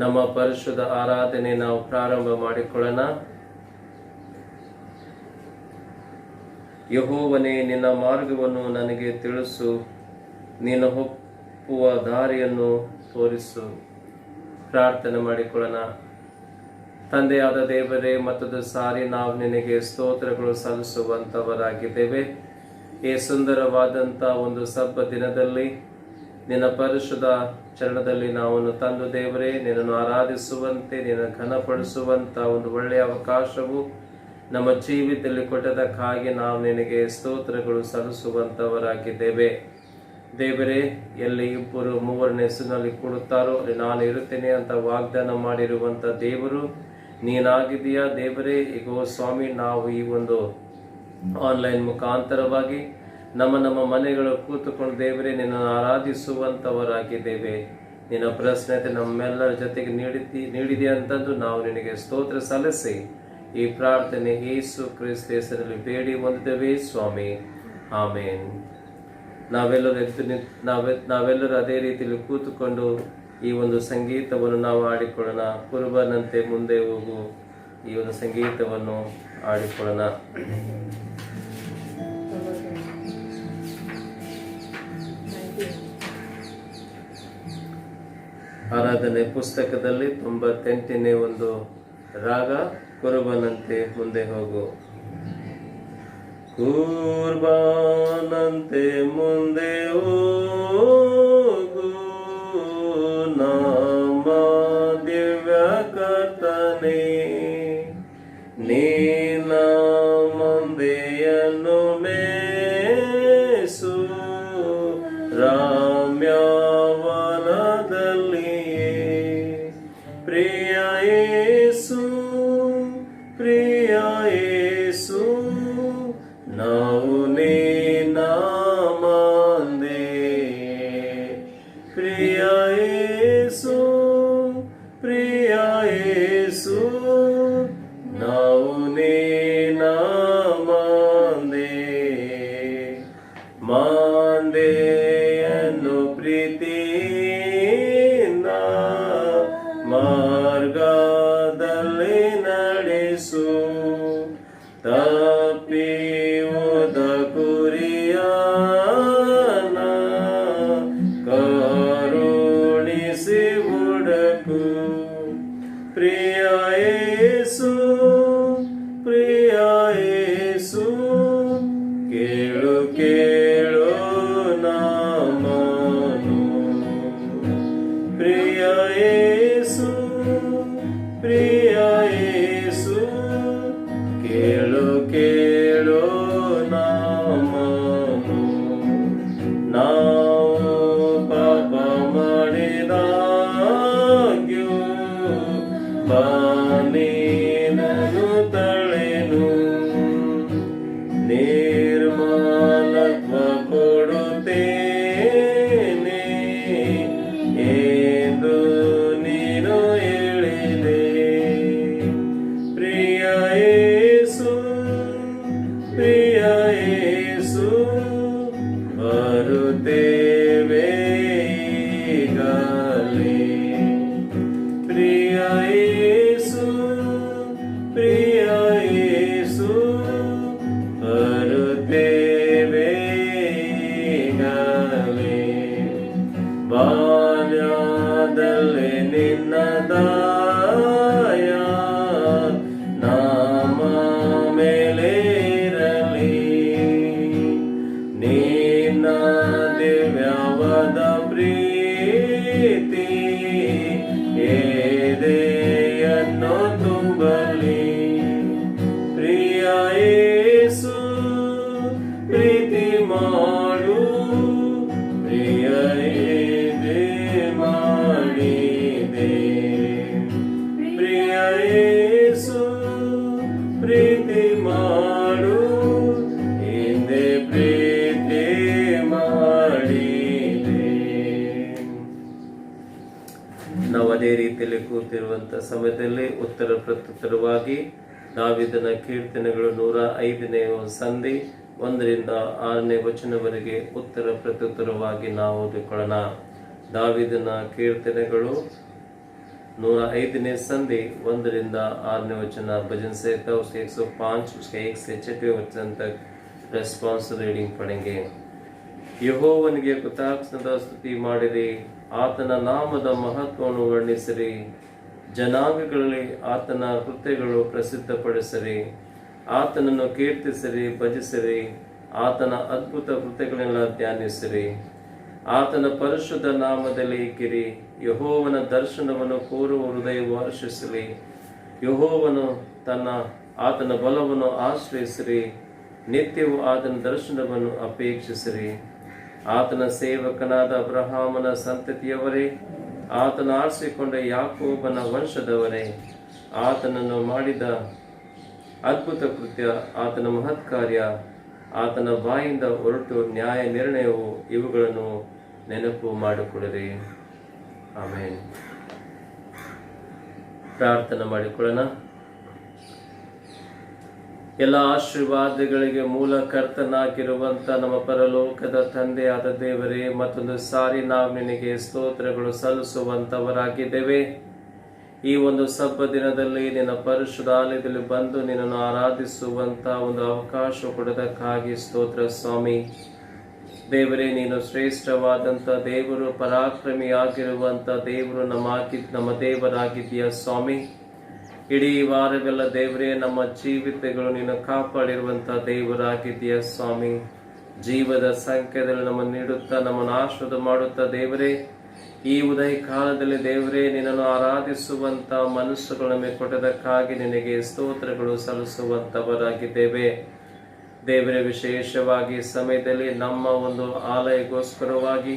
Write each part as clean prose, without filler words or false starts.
ನಮ್ಮ ಪರಿಶುದ್ಧ ಆರಾಧನೆ ನಾವು ಪ್ರಾರಂಭ ಮಾಡಿಕೊಳ್ಳೋಣ. ಯೆಹೋವನೇ, ನಿನ್ನ ಮಾರ್ಗವನ್ನು ನನಗೆ ತಿಳಿಸು, ನೀನು ಒಪ್ಪುವ ದಾರಿಯನ್ನು ತೋರಿಸು. ಪ್ರಾರ್ಥನೆ ಮಾಡಿಕೊಳ್ಳೋಣ. ತಂದೆಯಾದ ದೇವರೇ, ಮತ್ತೊಂದು ಸಾರಿ ನಾವು ನಿನಗೆ ಸ್ತೋತ್ರಗಳು ಸಲ್ಲಿಸುವಂತವರಾಗಿದ್ದೇವೆ. ಈ ಸುಂದರವಾದಂಥ ಒಂದು ಸಬ್ಬ ದಿನದಲ್ಲಿ ನಿನ್ನ ಪರಿಶುದ್ಧ ಚರಣದಲ್ಲಿ ನಾವನ್ನು ತಂದು ದೇವರೇ, ನಿನ್ನನ್ನು ಆರಾಧಿಸುವಂತೆ, ನಿನ್ನ ಘನಪಡಿಸುವಂತ ಒಂದು ಒಳ್ಳೆಯ ಅವಕಾಶವು ನಮ್ಮ ಜೀವಿತದಲ್ಲಿ ಕೊಟ್ಟದಕ್ಕಾಗಿ ನಾವು ನಿನಗೆ ಸ್ತೋತ್ರಗಳು ಸಲ್ಲಿಸುವಂತವರಾಗಿದ್ದೇವೆ. ದೇವರೇ, ಎಲ್ಲಿ ಇಬ್ಬರು ಮೂವರನೇ ಹೆಸರಿನಲ್ಲಿ ಕೊಡುತ್ತಾರೋ ಅಲ್ಲಿ ನಾನು ಇರುತ್ತೇನೆ ಅಂತ ವಾಗ್ದಾನ ಮಾಡಿರುವಂತ ದೇವರು ನೀನಾಗಿದೆಯಾ ದೇವರೇ. ಈಗ ಸ್ವಾಮಿ, ನಾವು ಈ ಒಂದು ಆನ್ಲೈನ್ ಮುಖಾಂತರವಾಗಿ ನಮ್ಮ ಮನೆಗಳು ಕೂತುಕೊಂಡು ದೇವರೇ ನಿನ್ನನ್ನು ಆರಾಧಿಸುವಂತವರಾಗಿದ್ದೇವೆ. ನಿನ್ನ ಪ್ರಶ್ನತೆ ನಮ್ಮೆಲ್ಲರ ಜೊತೆಗೆ ನೀಡಿದೆ ಅಂತಂದು ನಾವು ನಿನಗೆ ಸ್ತೋತ್ರ ಸಲ್ಲಿಸಿ ಈ ಪ್ರಾರ್ಥನೆ ಯೇಸು ಕ್ರಿಸ್ತ ಹೆಸರಲ್ಲಿ ಬೇಡಿ ಹೊಂದಿದ್ದೇವೆ ಸ್ವಾಮಿ, ಆಮೇನ್. ನಾವೆಲ್ಲರೂ ಅದೇ ರೀತಿಯಲ್ಲಿ ಕೂತುಕೊಂಡು ಈ ಒಂದು ಸಂಗೀತವನ್ನು ನಾವು ಆಡಿಕೊಳ್ಳೋಣ. ಕುರುಬನಂತೆ ಮುಂದೆ ಹೋಗು, ಈ ಒಂದು ಸಂಗೀತವನ್ನು ಆಡಿಕೊಳ್ಳೋಣ. ಆರಾಧನೆ ಪುಸ್ತಕದಲ್ಲಿ 98ನೇ ಒಂದು ರಾಗ, ಕುರುಬನಂತೆ ಮುಂದೆ ಹೋಗು. ಕುರ್ಬಾನಂತೆ ಮುಂದೆ ಹೋಗು ನಮ್ಮ ದಿವ್ಯ ಕರ್ತನೇ, ನೀನ ಮಂದೆಯನ್ನು ಮೇಸು ರಾಮ್ಯವನದಲ್ಲಿಯೇ. ಪ್ರಿಯ ಯೇಸು, ಪ್ರಿಯ ಯೇಸು, ನಾವು ನಿನ್ನ ಮಂದೆ. ಪ್ರಿಯ ಯೇಸು, ಪ್ರಿಯ ಯೇಸು, ನಾವು ನಿನ್ನ ಮಂದೆ. ಮಂದೆಯನ್ನು ಪ್ರೀತಿಯಿಂದ ಮಾರ್ಗದಲ್ಲಿ ನಡೆಸು. ತಪ್ಪಿ ಹೋದ ಕುರಿಯನ ಕರುಣಿಸಿ ಹುಡುಕು. ಪ್ರಿಯ ಯೇಸು, ಪ್ರಿಯ ಯೇಸು, ಕೇಳು ಕೇಳು ನಮ್ಮನು. ಪ್ರಿಯ ಯೇಸು, ಪ್ರಿಯ ಯೇಸು, ಕೇಳು ಕೇಳು ನಮ್ಮನು. ನಾವು ಪಾಪ ಮಾಡಿದಾಗ್ಯೂ ಬಾನಿನನು ತಳೆನು. ನಿರ್ಮಲತ್ವ ಕೊಡುತ್ತೇನೆ ಎಂದು ನೀನು ಹೇಳಿದೆ. ಪ್ರಿಯ ಯೇಸು, ಪ್ರಿಯ ಯೇಸು, ಬರುತ್ತೇವೆ ಈಗಲೇ. ಪ್ರಿಯ ಯೇಸು, ಪ್ರಿಯ ಯೇಸು, ಬರುತ್ತೇವೆ ಈಗಲೇ. ಬಾಲ್ಯದಲ್ಲಿ ನಿನ್ನ ದಯ ನಮ್ಮ ಮೇಲೆ ಇರಲಿ. ನಿನ್ನ ದಿವ್ಯವಾದ ಪ್ರೀತಿ ಎದೆಯನ್ನು ತುಂಬಲಿ. ಪ್ರಿಯ ಯೇಸು, ಪ್ರೀತಿ ಮಾಡು, ಪ್ರಿಯ ಎದೆ ಮಾಡಿದೆ. ಪ್ರಿಯ ಯೇಸು, ಪ್ರೀತಿ ಮಾಡು, ಹಿಂದೆ ಪ್ರೀತಿ ಮಾಡಿದೆ. ನಾವು ಅದೇ ರೀತಿಯಲ್ಲಿ ಕೂತಿರುವಂತ ಸಮಯದಲ್ಲಿ ಉತ್ತರ ಪ್ರತ್ಯುತ್ತರವಾಗಿ ದಾವೀದನ ಕೀರ್ತನೆಗಳು 105ನೇ ಸಂಧಿ 1ರಿಂದ 6ನೇ ವಚನವರೆಗೆ ಉತ್ತರ ಪ್ರತ್ಯುತ್ತರವಾಗಿ ನಾವು ಓದಿಕೊಳ್ಳೋಣ. ದಾವೀದನ ಕೀರ್ತನೆಗಳು 105ನೇ ಸಂಧಿ 1ರಿಂದ 6ನೇ वचन। भजन से था उसके 105 उसके 1 से 6वें वचन तक रेस्पॉन्स रीडिंग पढ़ेंगे। ಯೆಹೋವನಿಗೆ ಕೃತಜ್ಞತಾ ಸ್ತುತಿ ಮಾಡಿರಿ, ಆತನ ನಾಮದ ಮಹತ್ವವನ್ನು ವರ್ಣಿಸಿರಿ, ಜನಾಂಗಗಳಲ್ಲಿ ಆತನ ಕೃತ್ಯಗಳು ಪ್ರಸಿದ್ಧಪಡಿಸಿರಿ, ಆತನನ್ನು ಕೀರ್ತಿಸಿರಿ, ಭಜಿಸಿರಿ, ಆತನ ಅದ್ಭುತ ಕೃತ್ಯಗಳನ್ನೆಲ್ಲ ಧ್ಯಾನಿಸಿರಿ, ಆತನ ಪರಿಶುದ್ಧ ನಾಮದಲ್ಲಿ ಇಕ್ಕಿರಿ, ಯೆಹೋವನ ದರ್ಶನವನ್ನು ಕೋರುವ ಹೃದಯವು ಹರ್ಷಿಸಲಿ, ಯೆಹೋವನು ಆತನ ಬಲವನ್ನು ಆಶ್ರಯಿಸಿರಿ, ನಿತ್ಯವೂ ಆತನ ದರ್ಶನವನ್ನು ಅಪೇಕ್ಷಿಸಿರಿ, ಆತನ ಸೇವಕನಾದ ಅಬ್ರಹಾಮನ ಸಂತತಿಯವರೇ, ಆತನ ಆರಿಸಿಕೊಂಡ ಯಾಕೋಬನ ವಂಶದವರೇ, ಆತನನ್ನು ಮಾಡಿದ ಅದ್ಭುತ ಕೃತ್ಯ, ಆತನ ಮಹತ್ ಕಾರ್ಯ, ಆತನ ಬಾಯಿಂದ ಹೊರಟು ನ್ಯಾಯ ನಿರ್ಣಯವು ಇವುಗಳನ್ನು ನೆನಪು ಮಾಡಿಕೊಳ್ಳಿರಿ. ಆಮೇನ್. ಪ್ರಾರ್ಥನೆ ಮಾಡಿಕೊಳ್ಳೋಣ. ಎಲ್ಲ ಆಶೀರ್ವಾದಗಳಿಗೆ ಮೂಲ ಕರ್ತನಾಗಿರುವಂತ ನಮ್ಮ ಪರಲೋಕದ ತಂದೆಯಾದ ದೇವರೇ, ಮತ್ತೊಂದು ಸಾರಿ ನಾವು ನಿನಗೆ ಸ್ತೋತ್ರಗಳು ಸಲ್ಲಿಸುವಂತವರಾಗಿದ್ದೇವೆ. ಈ ಒಂದು ಸಬ್ಬ ದಿನದಲ್ಲಿ ನಿನ್ನ ಪರಿಶುದ್ಧ ಆಲಯದಲ್ಲಿ ಬಂದು ನಿನ್ನನ್ನು ಆರಾಧಿಸುವಂತ ಒಂದು ಅವಕಾಶ ಕೊಡೋದಕ್ಕಾಗಿ ಸ್ತೋತ್ರ ಸ್ವಾಮಿ. ದೇವರೇ, ನೀನು ಶ್ರೇಷ್ಠವಾದಂತ ದೇವರು, ಪರಾಕ್ರಮಿಯಾಗಿರುವಂತ ದೇವರು, ನಮ್ಮ ದೇವರಾಗಿದ್ದೀಯ ಸ್ವಾಮಿ. ಇಡೀ ವಾರವೆಲ್ಲ ದೇವರೇ, ನಮ್ಮ ಜೀವಿತಗಳು ನೀನು ಕಾಪಾಡಿರುವಂತ ದೇವರಾಗಿದ್ದೀಯ ಸ್ವಾಮಿ. ಜೀವದ ಸಂಖ್ಯೆಯಲ್ಲಿ ನಮ್ಮನ್ನು ನೀಡುತ್ತಾ ನಮ್ಮನ್ನು ಆಶೀರ್ವಾದ ಮಾಡುತ್ತಾ ದೇವರೇ, ಈ ಉದಯ ಕಾಲದಲ್ಲಿ ದೇವರೇ ನಿನ್ನನ್ನು ಆರಾಧಿಸುವಂತ ಮನಸ್ಸುಗಳು ನಮಗೆ ಕೊಟ್ಟದಕ್ಕಾಗಿ ನಿನಗೆ ಸ್ತೋತ್ರಗಳು ಸಲ್ಲಿಸುವಂತವರಾಗಿದ್ದೇವೆ. ದೇವರೇ, ವಿಶೇಷವಾಗಿ ಸಮಯದಲ್ಲಿ ನಮ್ಮ ಒಂದು ಆಲಯಗೋಸ್ಕರವಾಗಿ,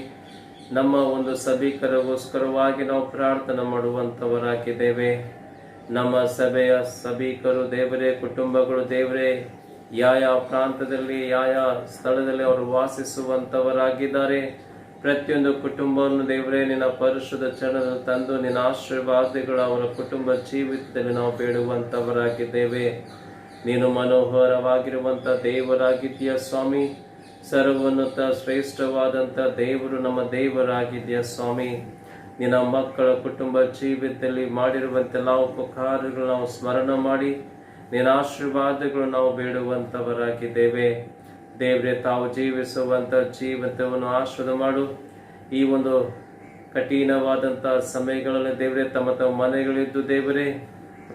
ನಮ್ಮ ಒಂದು ಸಭಿಕರಿಗೋಸ್ಕರವಾಗಿ ನಾವು ಪ್ರಾರ್ಥನೆ ಮಾಡುವಂತವರಾಗಿದ್ದೇವೆ. ನಮ್ಮ ಸಭೆಯ ಸಭಿಕರು ದೇವರೇ, ಕುಟುಂಬಗಳು ದೇವರೇ, ಯಾವ ಪ್ರಾಂತದಲ್ಲಿ ಯಾವ ಸ್ಥಳದಲ್ಲಿ ಅವರು ವಾಸಿಸುವಂತವರಾಗಿದ್ದಾರೆ. ಪ್ರತಿಯೊಂದು ಕುಟುಂಬವನ್ನು ದೇವರೇ ನಿನ್ನ ಪರಿಶುದ್ಧ ಚರಣದಲ್ಲಿ ತಂದು ನಿನ್ನ ಆಶೀರ್ವಾದಗಳು ಅವರ ಕುಟುಂಬ ಜೀವಿತದಲ್ಲಿ ನಾವು ಬೇಡುವಂತವರಾಗಿದ್ದೇವೆ. ನೀನು ಮನೋಹರವಾಗಿರುವಂತ ದೇವರಾಗಿದ್ದೀಯ ಸ್ವಾಮಿ. ಸರ್ವೋನ್ನತ ಶ್ರೇಷ್ಠವಾದಂತ ದೇವರು ನಮ್ಮ ದೇವರಾಗಿದ್ದೀಯ ಸ್ವಾಮಿ. ನಿನ್ನ ಮಕ್ಕಳ ಕುಟುಂಬ ಜೀವಿತದಲ್ಲಿ ಮಾಡಿರುವಂತೆಲ್ಲ ಉಪಕಾರಗಳು ನಾವು ಸ್ಮರಣ ಮಾಡಿ ನಿನ್ನ ಆಶೀರ್ವಾದಗಳು ನಾವು ಬೇಡುವಂತವರಾಗಿದ್ದೇವೆ. ದೇವರೇ, ತಾವು ಜೀವಿಸುವಂತ ಜೀವಿತವನ್ನು ಆಶೀರ್ವಾದ ಮಾಡು. ಈ ಒಂದು ಕಠಿಣವಾದಂತ ಸಮಯಗಳಲ್ಲಿ ದೇವರೇ, ತಮ್ಮ ಮನೆಗಳಿದ್ದು ದೇವರೇ,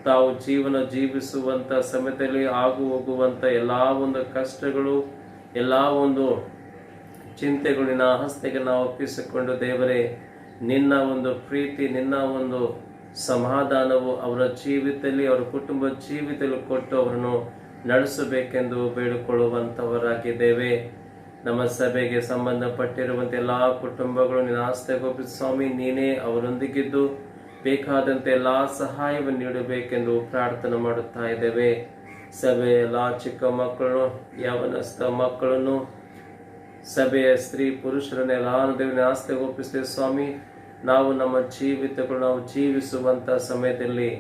ತಾವು ಜೀವಿಸುವಂತ ಸಮಯದಲ್ಲಿ ಆಗು ಹೋಗುವಂತ ಎಲ್ಲಾ ಒಂದು ಕಷ್ಟಗಳು, ಎಲ್ಲಾ ಒಂದು ಚಿಂತೆಗಳು ನಿನ್ನ ಹಸ್ತೆಗೆ ನಾವು ಒಪ್ಪಿಸಿಕೊಂಡು ದೇವರೇ, ನಿನ್ನ ಒಂದು ಪ್ರೀತಿ, ನಿನ್ನ ಒಂದು ಸಮಾಧಾನವು ಅವರ ಜೀವಿತದಲ್ಲಿ, ಅವರ ಕುಟುಂಬ ಜೀವಿತದಲ್ಲಿ ಕೊಟ್ಟು ಅವರನ್ನು ನಡೆಸಬೇಕೆಂದು ಬೇಡಿಕೊಳ್ಳುವಂತವರಾಗಿದ್ದೇವೆ. ನಮ್ಮ ಸಭೆಗೆ ಸಂಬಂಧಪಟ್ಟಿರುವಂತೆ ಎಲ್ಲಾ ಕುಟುಂಬಗಳು ನಿನ್ನ ಆಸ್ತೆಗೊಪ್ಪಿಸಿ ಸ್ವಾಮಿ, ನೀನೇ ಅವರೊಂದಿಗಿದ್ದು ಬೇಕಾದಂತೆ ಎಲ್ಲಾ ಸಹಾಯವನ್ನು ನೀಡಬೇಕೆಂದು ಪ್ರಾರ್ಥನೆ ಮಾಡುತ್ತಾ ಇದ್ದೇವೆ. ಸಭೆಯ ಎಲ್ಲಾ ಚಿಕ್ಕ ಮಕ್ಕಳನ್ನು, ಯವನಸ್ಥ ಮಕ್ಕಳನ್ನು, ಸಭೆಯ ಸ್ತ್ರೀ ಪುರುಷರನ್ನೆಲ್ಲ ದೇವನ ಆಸ್ತೆಗೊಪ್ಪಿಸ್ತೇವೆ ಸ್ವಾಮಿ. ನಾವು ನಮ್ಮ ಜೀವಿತಗಳು ನಾವು ಜೀವಿಸುವಂತ ಸಮಯದಲ್ಲಿ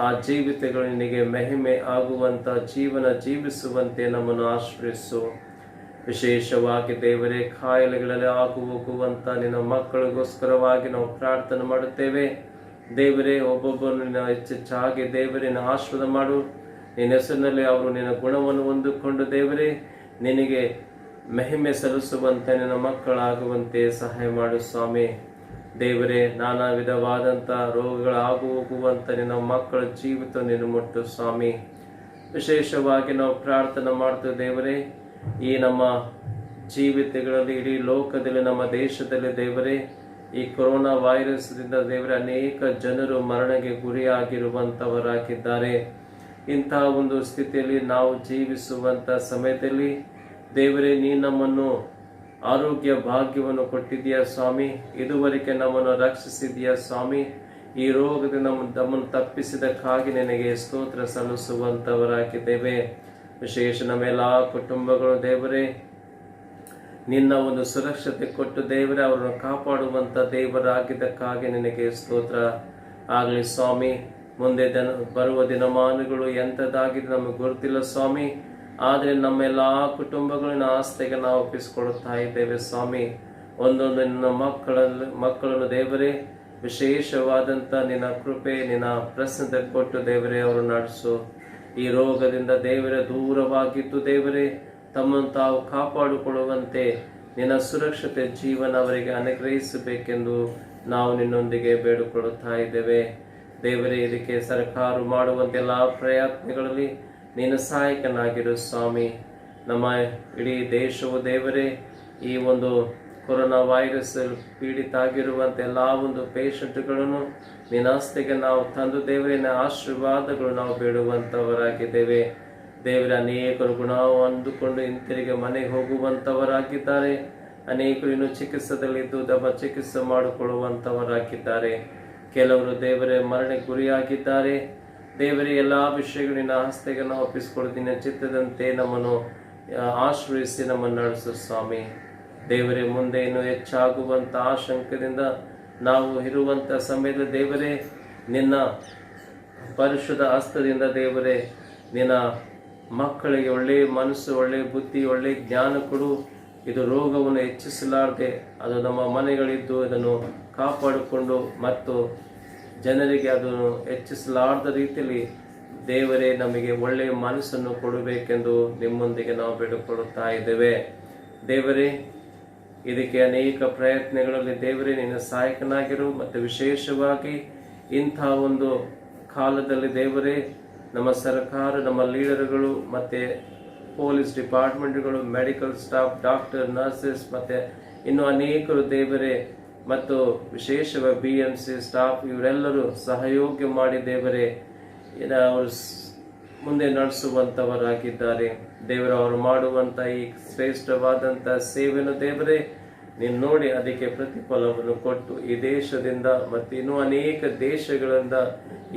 ಆ ಜೀವಿತಗಳು ನಿನಗೆ ಮಹಿಮೆ ಆಗುವಂತ ಜೀವನ ಜೀವಿಸುವಂತೆ ನಮ್ಮನ್ನು ಆಶ್ರಯಿಸು. ವಿಶೇಷವಾಗಿ ದೇವರೇ, ಕಾಯಿಲೆಗಳಲ್ಲಿ ಆಗು ಹೋಗುವಂತ ನಿನ್ನ ಮಕ್ಕಳಿಗೋಸ್ಕರವಾಗಿ ನಾವು ಪ್ರಾರ್ಥನೆ ಮಾಡುತ್ತೇವೆ. ದೇವರೇ, ಒಬ್ಬೊಬ್ಬರನ್ನು ಹೆಚ್ಚೆಚ್ಚಾಗಿ ದೇವರೇ ಆಶೀರ್ವಾದ ಮಾಡು. ನಿನ್ನ ಹೆಸರಿನಲ್ಲಿ ಅವರು ನಿನ್ನ ಗುಣವನ್ನು ಹೊಂದಿಕೊಂಡು ದೇವರೇ ನಿನಗೆ ಮಹಿಮೆ ಸಲ್ಲಿಸುವಂತೆ ನಿನ್ನ ಮಕ್ಕಳಾಗುವಂತೆ ಸಹಾಯ ಮಾಡು ಸ್ವಾಮಿ. ದೇವರೇ, ನಾನಾ ವಿಧವಾದಂಥ ರೋಗಗಳಾಗು ಹೋಗುವಂತ ನಿನ್ನ ಮಕ್ಕಳ ಜೀವಿತ ನೀನು ಮುಟ್ಟು ಸ್ವಾಮಿ. ವಿಶೇಷವಾಗಿ ನಾವು ಪ್ರಾರ್ಥನೆ ಮಾಡ್ತೇವೆ ದೇವರೇ, ಈ ನಮ್ಮ ಜೀವಿತಗಳಲ್ಲಿ, ಇಡೀ ಲೋಕದಲ್ಲಿ, ನಮ್ಮ ದೇಶದಲ್ಲಿ ದೇವರೇ, ಈ ಕೊರೋನಾ ವೈರಸ್ದಿಂದ ದೇವರೇ ಅನೇಕ ಜನರು ಮರಣಕ್ಕೆ ಗುರಿಯಾಗಿರುವಂತವರಾಗಿದ್ದಾರೆ. ಇಂತಹ ಒಂದು ಸ್ಥಿತಿಯಲ್ಲಿ ನಾವು ಜೀವಿಸುವಂತ ಸಮಯದಲ್ಲಿ ದೇವರೇ, ನೀ ನಮ್ಮನ್ನು ಆರೋಗ್ಯ ಭಾಗ್ಯವನ್ನು ಕೊಟ್ಟಿದ್ದೀಯ ಸ್ವಾಮಿ. ಇದುವರೆಗೆ ನಮ್ಮನ್ನು ರಕ್ಷಿಸಿದ್ದೀಯ ಸ್ವಾಮಿ. ಈ ರೋಗದಿಂದ ನಮ್ಮನ್ನು ತಪ್ಪಿಸಿದಕ್ಕಾಗಿ ನಿನಗೆ ಸ್ತೋತ್ರ ಸಲ್ಲಿಸುವಂತವರಾಗಿದ್ದೇವೆ. ವಿಶೇಷ ನಮ್ಮೆಲ್ಲ ಕುಟುಂಬಗಳು ದೇವರೇ, ನಿನ್ನ ಒಂದು ಸುರಕ್ಷತೆ ಕೊಟ್ಟು ದೇವರೇ ಅವರನ್ನು ಕಾಪಾಡುವಂತ ದೇವರಾಗಿದ್ದಕ್ಕಾಗಿ ನಿನಗೆ ಸ್ತೋತ್ರ ಆಗಲಿ ಸ್ವಾಮಿ. ಮುಂದೆ ಬರುವ ದಿನಮಾನಗಳು ಎಂಥದ್ದಾಗಿದೆ ನಮಗೆ ಗೊತ್ತಿಲ್ಲ ಸ್ವಾಮಿ. ಆದರೆ ನಮ್ಮೆಲ್ಲ ಕುಟುಂಬಗಳಿನ ಆಸ್ತಿಗೆ ನಾವು ಒಪ್ಪಿಸಿಕೊಡುತ್ತಾ ಇದ್ದೇವೆ ಸ್ವಾಮಿ. ಒಂದೊಂದು ನಿನ್ನ ಮಕ್ಕಳನ್ನು ದೇವರೇ ವಿಶೇಷವಾದಂಥ ನಿನ್ನ ಕೃಪೆ, ನಿನ್ನ ಪ್ರಸನ್ನತೆ ಕೊಟ್ಟು ದೇವರೇ ಅವರು ನಡೆಸು. ಈ ರೋಗದಿಂದ ದೇವರೇ ದೂರವಾಗಿದ್ದು ದೇವರೇ ತಮ್ಮನ್ನು ತಾವು ಕಾಪಾಡಿಕೊಳ್ಳುವಂತೆ ನಿನ್ನ ಸುರಕ್ಷತೆ ಜೀವನ ಅವರಿಗೆ ಅನುಗ್ರಹಿಸಬೇಕೆಂದು ನಾವು ನಿನ್ನೊಂದಿಗೆ ಬೇಡಿಕೊಳ್ಳುತ್ತಾ ಇದ್ದೇವೆ. ದೇವರೇ, ಇದಕ್ಕೆ ಸರ್ಕಾರ ಮಾಡುವಂತೆಲ್ಲ ಪ್ರಯತ್ನಗಳಲ್ಲಿ ನೀನು ಸಹಾಯಕನಾಗಿರು ಸ್ವಾಮಿ. ನಮ್ಮ ಇಡೀ ದೇಶವು ದೇವರೇ ಈ ಒಂದು ಕೊರೋನಾ ವೈರಸ್ ಪೀಡಿತ ಆಗಿರುವಂಥ ಎಲ್ಲ ಒಂದು ಪೇಷಂಟ್ಗಳನ್ನು ನಿನ್ನ ಹಸ್ತಿಗೆ ನಾವು ತಂದು ದೇವರೇ ಆಶೀರ್ವಾದಗಳು ನಾವು ಬೇಡುವಂಥವರಾಗಿದ್ದೇವೆ. ದೇವರ ಅನೇಕರು ಗುಣ ಅಂದುಕೊಂಡು ಹಿಂತಿರುಗಿ ಮನೆಗೆ ಹೋಗುವಂಥವರಾಗಿದ್ದಾರೆ. ಅನೇಕರು ಇನ್ನು ಚಿಕಿತ್ಸೆದಲ್ಲಿದ್ದು ತಮ್ಮ ಚಿಕಿತ್ಸೆ ಮಾಡಿಕೊಳ್ಳುವಂಥವರಾಗಿದ್ದಾರೆ. ಕೆಲವರು ದೇವರೇ ಮರಣಕ್ಕೆ ಗುರಿಯಾಗಿದ್ದಾರೆ. ದೇವರೇ, ಎಲ್ಲ ವಿಷಯಗಳಿನ ಹಸ್ತಿಗೆ ನಾವು ಒಪ್ಪಿಸಿಕೊಡ್ತೀನಿ. ಚಿತ್ತದಂತೆ ನಮ್ಮನ್ನು ಆಶ್ರಯಿಸಿ ನಮ್ಮನ್ನು ನಡೆಸು ಸ್ವಾಮಿ. ದೇವರೇ, ಮುಂದೆ ಇನ್ನೂ ಹೆಚ್ಚಾಗುವಂಥ ಆಶಂಕದಿಂದ ನಾವು ಇರುವಂಥ ಸಮಯದ ದೇವರೇ ನಿನ್ನ ಪರಿಶುದ್ಧ ಹಸ್ತದಿಂದ ದೇವರೇ ನಿನ್ನ ಮಕ್ಕಳಿಗೆ ಒಳ್ಳೆಯ ಮನಸ್ಸು, ಒಳ್ಳೆಯ ಬುದ್ಧಿ, ಒಳ್ಳೆಯ ಜ್ಞಾನ ಕೊಡು. ಇದು ರೋಗವನ್ನು ಹೆಚ್ಚಿಸಲಾರದೆ ಅದು ನಮ್ಮ ಮನೆಗಳಿದ್ದು ಅದನ್ನು ಕಾಪಾಡಿಕೊಂಡು ಮತ್ತು ಜನರಿಗೆ ಅದನ್ನು ಹೆಚ್ಚಿಸಲಾರದ ರೀತಿಯಲ್ಲಿ ದೇವರೇ ನಮಗೆ ಒಳ್ಳೆಯ ಮನಸ್ಸನ್ನು ಕೊಡಬೇಕೆಂದು ನಿಮ್ಮೊಂದಿಗೆ ನಾವು ಬೇಡಿಕೊಳ್ಳುತ್ತಾ ಇದ್ದೇವೆ. ದೇವರೇ, ಇದಕ್ಕೆ ಅನೇಕ ಪ್ರಯತ್ನಗಳಲ್ಲಿ ದೇವರೇ ನಿನ್ನ ಸಹಾಯಕನಾಗಿರು. ಮತ್ತು ವಿಶೇಷವಾಗಿ ಇಂಥ ಒಂದು ಕಾಲದಲ್ಲಿ ದೇವರೇ ನಮ್ಮ ಸರ್ಕಾರ, ನಮ್ಮ ಲೀಡರ್ಗಳು ಮತ್ತು ಪೊಲೀಸ್ ಡಿಪಾರ್ಟ್ಮೆಂಟ್ಗಳು, ಮೆಡಿಕಲ್ ಸ್ಟಾಫ್, ಡಾಕ್ಟರ್, ನರ್ಸಸ್ ಮತ್ತು ಇನ್ನು ಅನೇಕರು ದೇವರೇ ಮತ್ತು ವಿಶೇಷವಾಗಿ BMC ಸ್ಟಾಫ್ ಇವರೆಲ್ಲರೂ ಸಹಯೋಗ ಮಾಡಿ ದೇವರೇ ಅವರು ಮುಂದೆ ನಡೆಸುವಂಥವರಾಗಿದ್ದಾರೆ. ದೇವರು ಅವರು ಮಾಡುವಂಥ ಈ ಶ್ರೇಷ್ಠವಾದಂಥ ಸೇವೆಯನ್ನು ದೇವರೇ ನೀನು ನೋಡಿ ಅದಕ್ಕೆ ಪ್ರತಿಫಲವನ್ನು ಕೊಟ್ಟು ಈ ದೇಶದಿಂದ ಮತ್ತು ಇನ್ನೂ ಅನೇಕ ದೇಶಗಳಿಂದ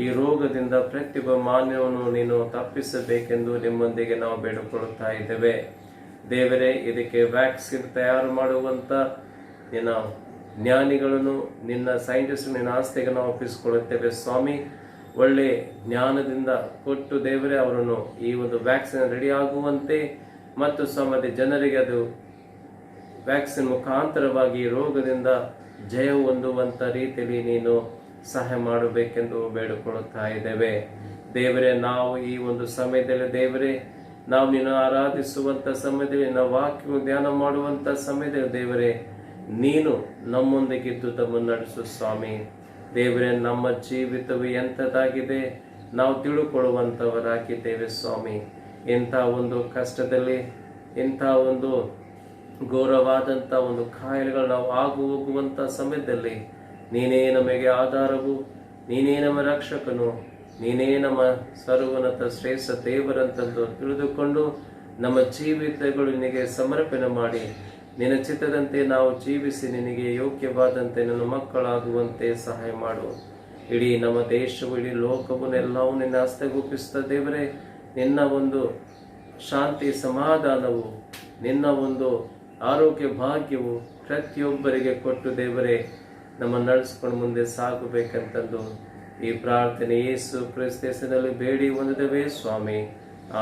ಈ ರೋಗದಿಂದ ಪ್ರತಿಯೊಬ್ಬ ಮಾನವನು ನೀನು ತಪ್ಪಿಸಬೇಕೆಂದು ನಿಮ್ಮೊಂದಿಗೆ ನಾವು ಬೇಡಿಕೊಳ್ಳುತ್ತಾ ಇದ್ದೇವೆ. ದೇವರೇ, ಇದಕ್ಕೆ ವ್ಯಾಕ್ಸಿನ್ ತಯಾರು ಮಾಡುವಂಥ ನಿನ್ನ ಜ್ಞಾನಿಗಳನ್ನು, ನಿನ್ನ ಸೈಂಟಿಸ್ಟ್, ನಿನ್ನ ಆಸ್ತಿಗೆ ನಾವು ಒಪ್ಪಿಸಿಕೊಳ್ಳುತ್ತೇವೆ ಸ್ವಾಮಿ. ಒಳ್ಳೆ ಜ್ಞಾನದಿಂದ ಕೊಟ್ಟು ದೇವರೇ ಅವರನ್ನು ಈ ಒಂದು ವ್ಯಾಕ್ಸಿನ್ ರೆಡಿ ಆಗುವಂತೆ ಮತ್ತು ಸ್ವಾಮಿ ಜನರಿಗೆ ಅದು ವ್ಯಾಕ್ಸಿನ್ ಮುಖಾಂತರವಾಗಿ ರೋಗದಿಂದ ಜಯ ಹೊಂದುವಂಥ ರೀತಿಯಲ್ಲಿ ನೀನು ಸಹಾಯ ಮಾಡಬೇಕೆಂದು ಬೇಡಿಕೊಳ್ಳುತ್ತಾ ಇದ್ದೇವೆ. ದೇವರೇ, ನಾವು ಈ ಒಂದು ಸಮಯದಲ್ಲಿ ದೇವರೇ ನಾವು ನಿನ್ನ ಆರಾಧಿಸುವಂಥ ಸಮಯದಲ್ಲಿ, ನಿನ್ನ ವಾಕ್ಯ ಧ್ಯಾನ ಮಾಡುವಂಥ ಸಮಯದಲ್ಲಿ ದೇವರೇ ನೀನು ನಮ್ಮೊಂದಿಗಿದ್ದು ತಮ್ಮನ್ನು ನಡೆಸು ಸ್ವಾಮಿ. ದೇವರೇ, ನಮ್ಮ ಜೀವಿತವು ಎಂಥದ್ದಾಗಿದೆ ನಾವು ತಿಳುಕೊಳ್ಳುವಂಥವರಾಗಿದ್ದೇವೆ ಸ್ವಾಮಿ. ಇಂಥ ಒಂದು ಕಷ್ಟದಲ್ಲಿ, ಇಂಥ ಒಂದು ಘೋರವಾದಂಥ ಒಂದು ಕಾಯಿಲೆಗಳು ನಾವು ಹೋಗುವಂಥ ಸಮಯದಲ್ಲಿ ನೀನೇ ನಮಗೆ ಆಧಾರವು, ನೀನೇ ನಮ್ಮ ರಕ್ಷಕನು, ನೀನೇ ನಮ್ಮ ಸರ್ವೋನ್ನತ ಶ್ರೇಷ್ಠ ದೇವರಂತಂದು ತಿಳಿದುಕೊಂಡು ನಮ್ಮ ಜೀವಿತಗಳು ನಿನಗೆ ಸಮರ್ಪಣೆ ಮಾಡಿ ನಿನ್ನ ಚಿತ್ತದಂತೆ ನಾವು ಜೀವಿಸಿ ನಿನಗೆ ಯೋಗ್ಯವಾದಂತೆ ನನ್ನ ಮಕ್ಕಳಾಗುವಂತೆ ಸಹಾಯ ಮಾಡು. ಇಡೀ ನಮ್ಮ ದೇಶವು, ಇಡೀ ಲೋಕವನ್ನೆಲ್ಲವೂ ನಿನ್ನ ಹಸ್ತಗೊಪ್ಪಿಸುತ್ತ ದೇವರೇ, ನಿನ್ನ ಒಂದು ಶಾಂತಿ ಸಮಾಧಾನವು, ನಿನ್ನ ಒಂದು ಆರೋಗ್ಯ ಭಾಗ್ಯವು ಪ್ರತಿಯೊಬ್ಬರಿಗೆ ಕೊಟ್ಟು ದೇವರೇ ನಮ್ಮನ್ನು ನಡೆಸ್ಕೊಂಡು ಮುಂದೆ ಸಾಗಬೇಕಂತಂದು ಈ ಪ್ರಾರ್ಥನೆ ಯೇಸು ಕ್ರಿಸ್ತ ಹೆಸರಿನಲ್ಲಿ ಬೇಡಿ ಹೊಂದಿದ್ದೇವೆ ಸ್ವಾಮಿ.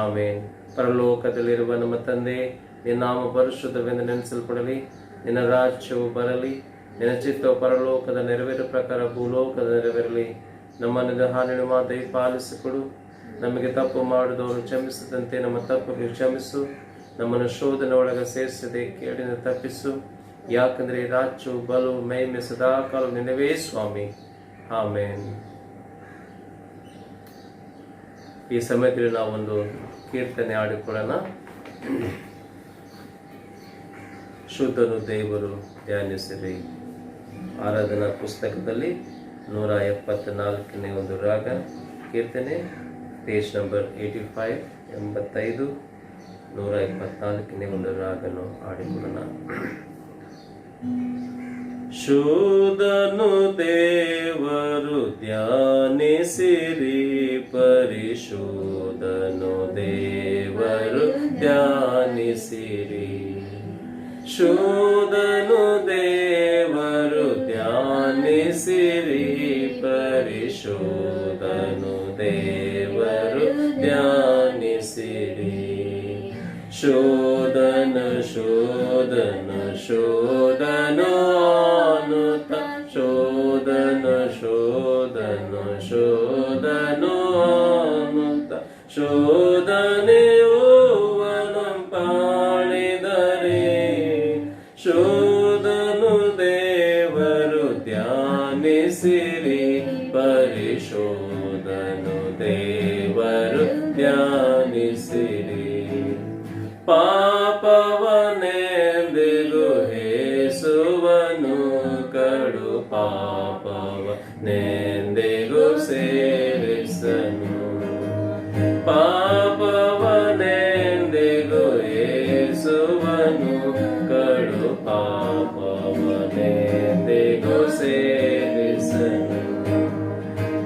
ಆಮೇನ್. ಪರಲೋಕದಲ್ಲಿರುವ ನಮ್ಮ ತಂದೆ, ನಿನ್ನ ನಾಮ ಪರಿಶುದ್ಧವೆಂದು ನೆನೆಸಲ್ಪಡಲಿ. ನಿನ್ನ ರಾಜ್ಯವು ಬರಲಿ. ನಿನ್ನ ಚಿತ್ತವು ಪರಲೋಕದ ನೆರವೇರ ಪ್ರಕಾರ ಭೂಲೋಕದ ನೆರವೇರಲಿ. ನಮ್ಮನ್ನು ಹಾನಿನ ಮಾತೆ ಪಾಲಿಸಿಕೊಡು. ನಮಗೆ ತಪ್ಪು ಮಾಡಿದವರು ಕ್ಷಮಿಸದಂತೆ ನಮ್ಮ ತಪ್ಪು ಕ್ಷಮಿಸು. ನಮ್ಮನ್ನು ಶೋಧನೆ ಒಳಗೆ ಸೇರಿಸದೆ ಕೇಳಿನ ತಪ್ಪಿಸು. ಯಾಕಂದ್ರೆ ರಾಜ್ಯವು ಬಲು ಮಹಿಮೆ ಸದಾಕಾಲ ನಿನ್ನವೇ ಸ್ವಾಮಿ. ಆಮೇನ್. ಈ ಸಮಯದಲ್ಲಿ ನಾವೊಂದು ಕೀರ್ತನೆ ಹಾಡಿಕೊಳ್ಳೋಣ. ಶುದ್ಧನು ದೇವರು ಧ್ಯಾನಿಸಿರಿ. ಆರಾಧನಾ ಪುಸ್ತಕದಲ್ಲಿ 174ನೇ ಒಂದು ರಾಗ, ಕೀರ್ತನೆ ಪೇಜ್ ನಂಬರ್ 85, 85, 174ನೇ ಒಂದು ರಾಗನು ಹಾಡಿಕೊಳ್ಳೋಣ. ಶುದ್ಧನು ದೇವರು ಧ್ಯಾನಿಸಿರಿ, ಪರಿಶುದ್ಧನು ದೇವರು ಧ್ಯಾನಿಸಿರಿ. ಶುದ್ಧನು ದೇವರು ಧ್ಯಾನಿಸಿರಿ, ಪರಿಶುದ್ಧನು ದೇವರು ಧ್ಯಾನಿಸಿರಿ. ಶೋಧನು ಶೋಧನು ಶೋಧನು ಅನ್ನುತ್ತ, ಶೋಧನು ಶೋಧನು ಅನ್ನುತ್ತ ಶೋಧನೆಯು ಪಾಳಿದರೆ ಶೋಧನು ದೇವರು ಧ್ಯಾನಿಸಿರಿ ಪರಿಶೋಧನು ದೇವರು ಧ್ಯಾನಿಸಿರಿ ಪಾಪವನೆಂದಿಗೂ ಹೇಸುವನು ಕಡು ಪಾಪವನೆಂದಿಗೂ ಸೇರಿಸನು ಪಾಪವನೆಂದಿಗೂ ಹೇಸುವನು ಕಡು ಪಾಪವನೆಂದಿಗೂ ಸೇರಿಸನು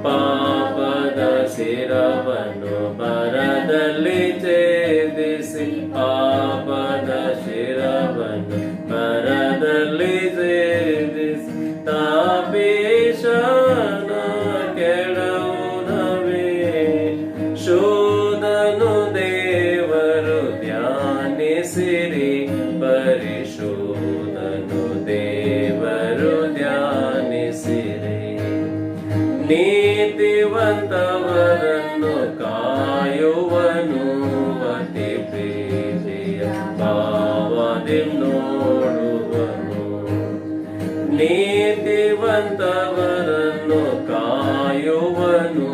ಪಾಪದ ಶಿರವನ್ನು ಬರದಲ್ಲಿ ಛೇದಿಸಿ ಪಾಪದ ಶಿರವನ್ನು ಬರದಲ್ಲಿ ಛೇದಿಸಿ ತಾಪೀಶನ ಕೆಡವುನವೇ ಶೋಧನು ದೇವರು ಧ್ಯಾನಿಸಿರಿ ಪರಿಶೋಧನು ದೇವರು ಧ್ಯಾನಿಸಿರಿ ನೀತಿವಂತವರನ್ನು ಕಾಯುವನು ಅತಿ ಪ್ರೀತಿಯ ಭಾವದಿ ನೋಡುವನು ನೀತಿವಂತವರನ್ನು ಕಾಯುವನು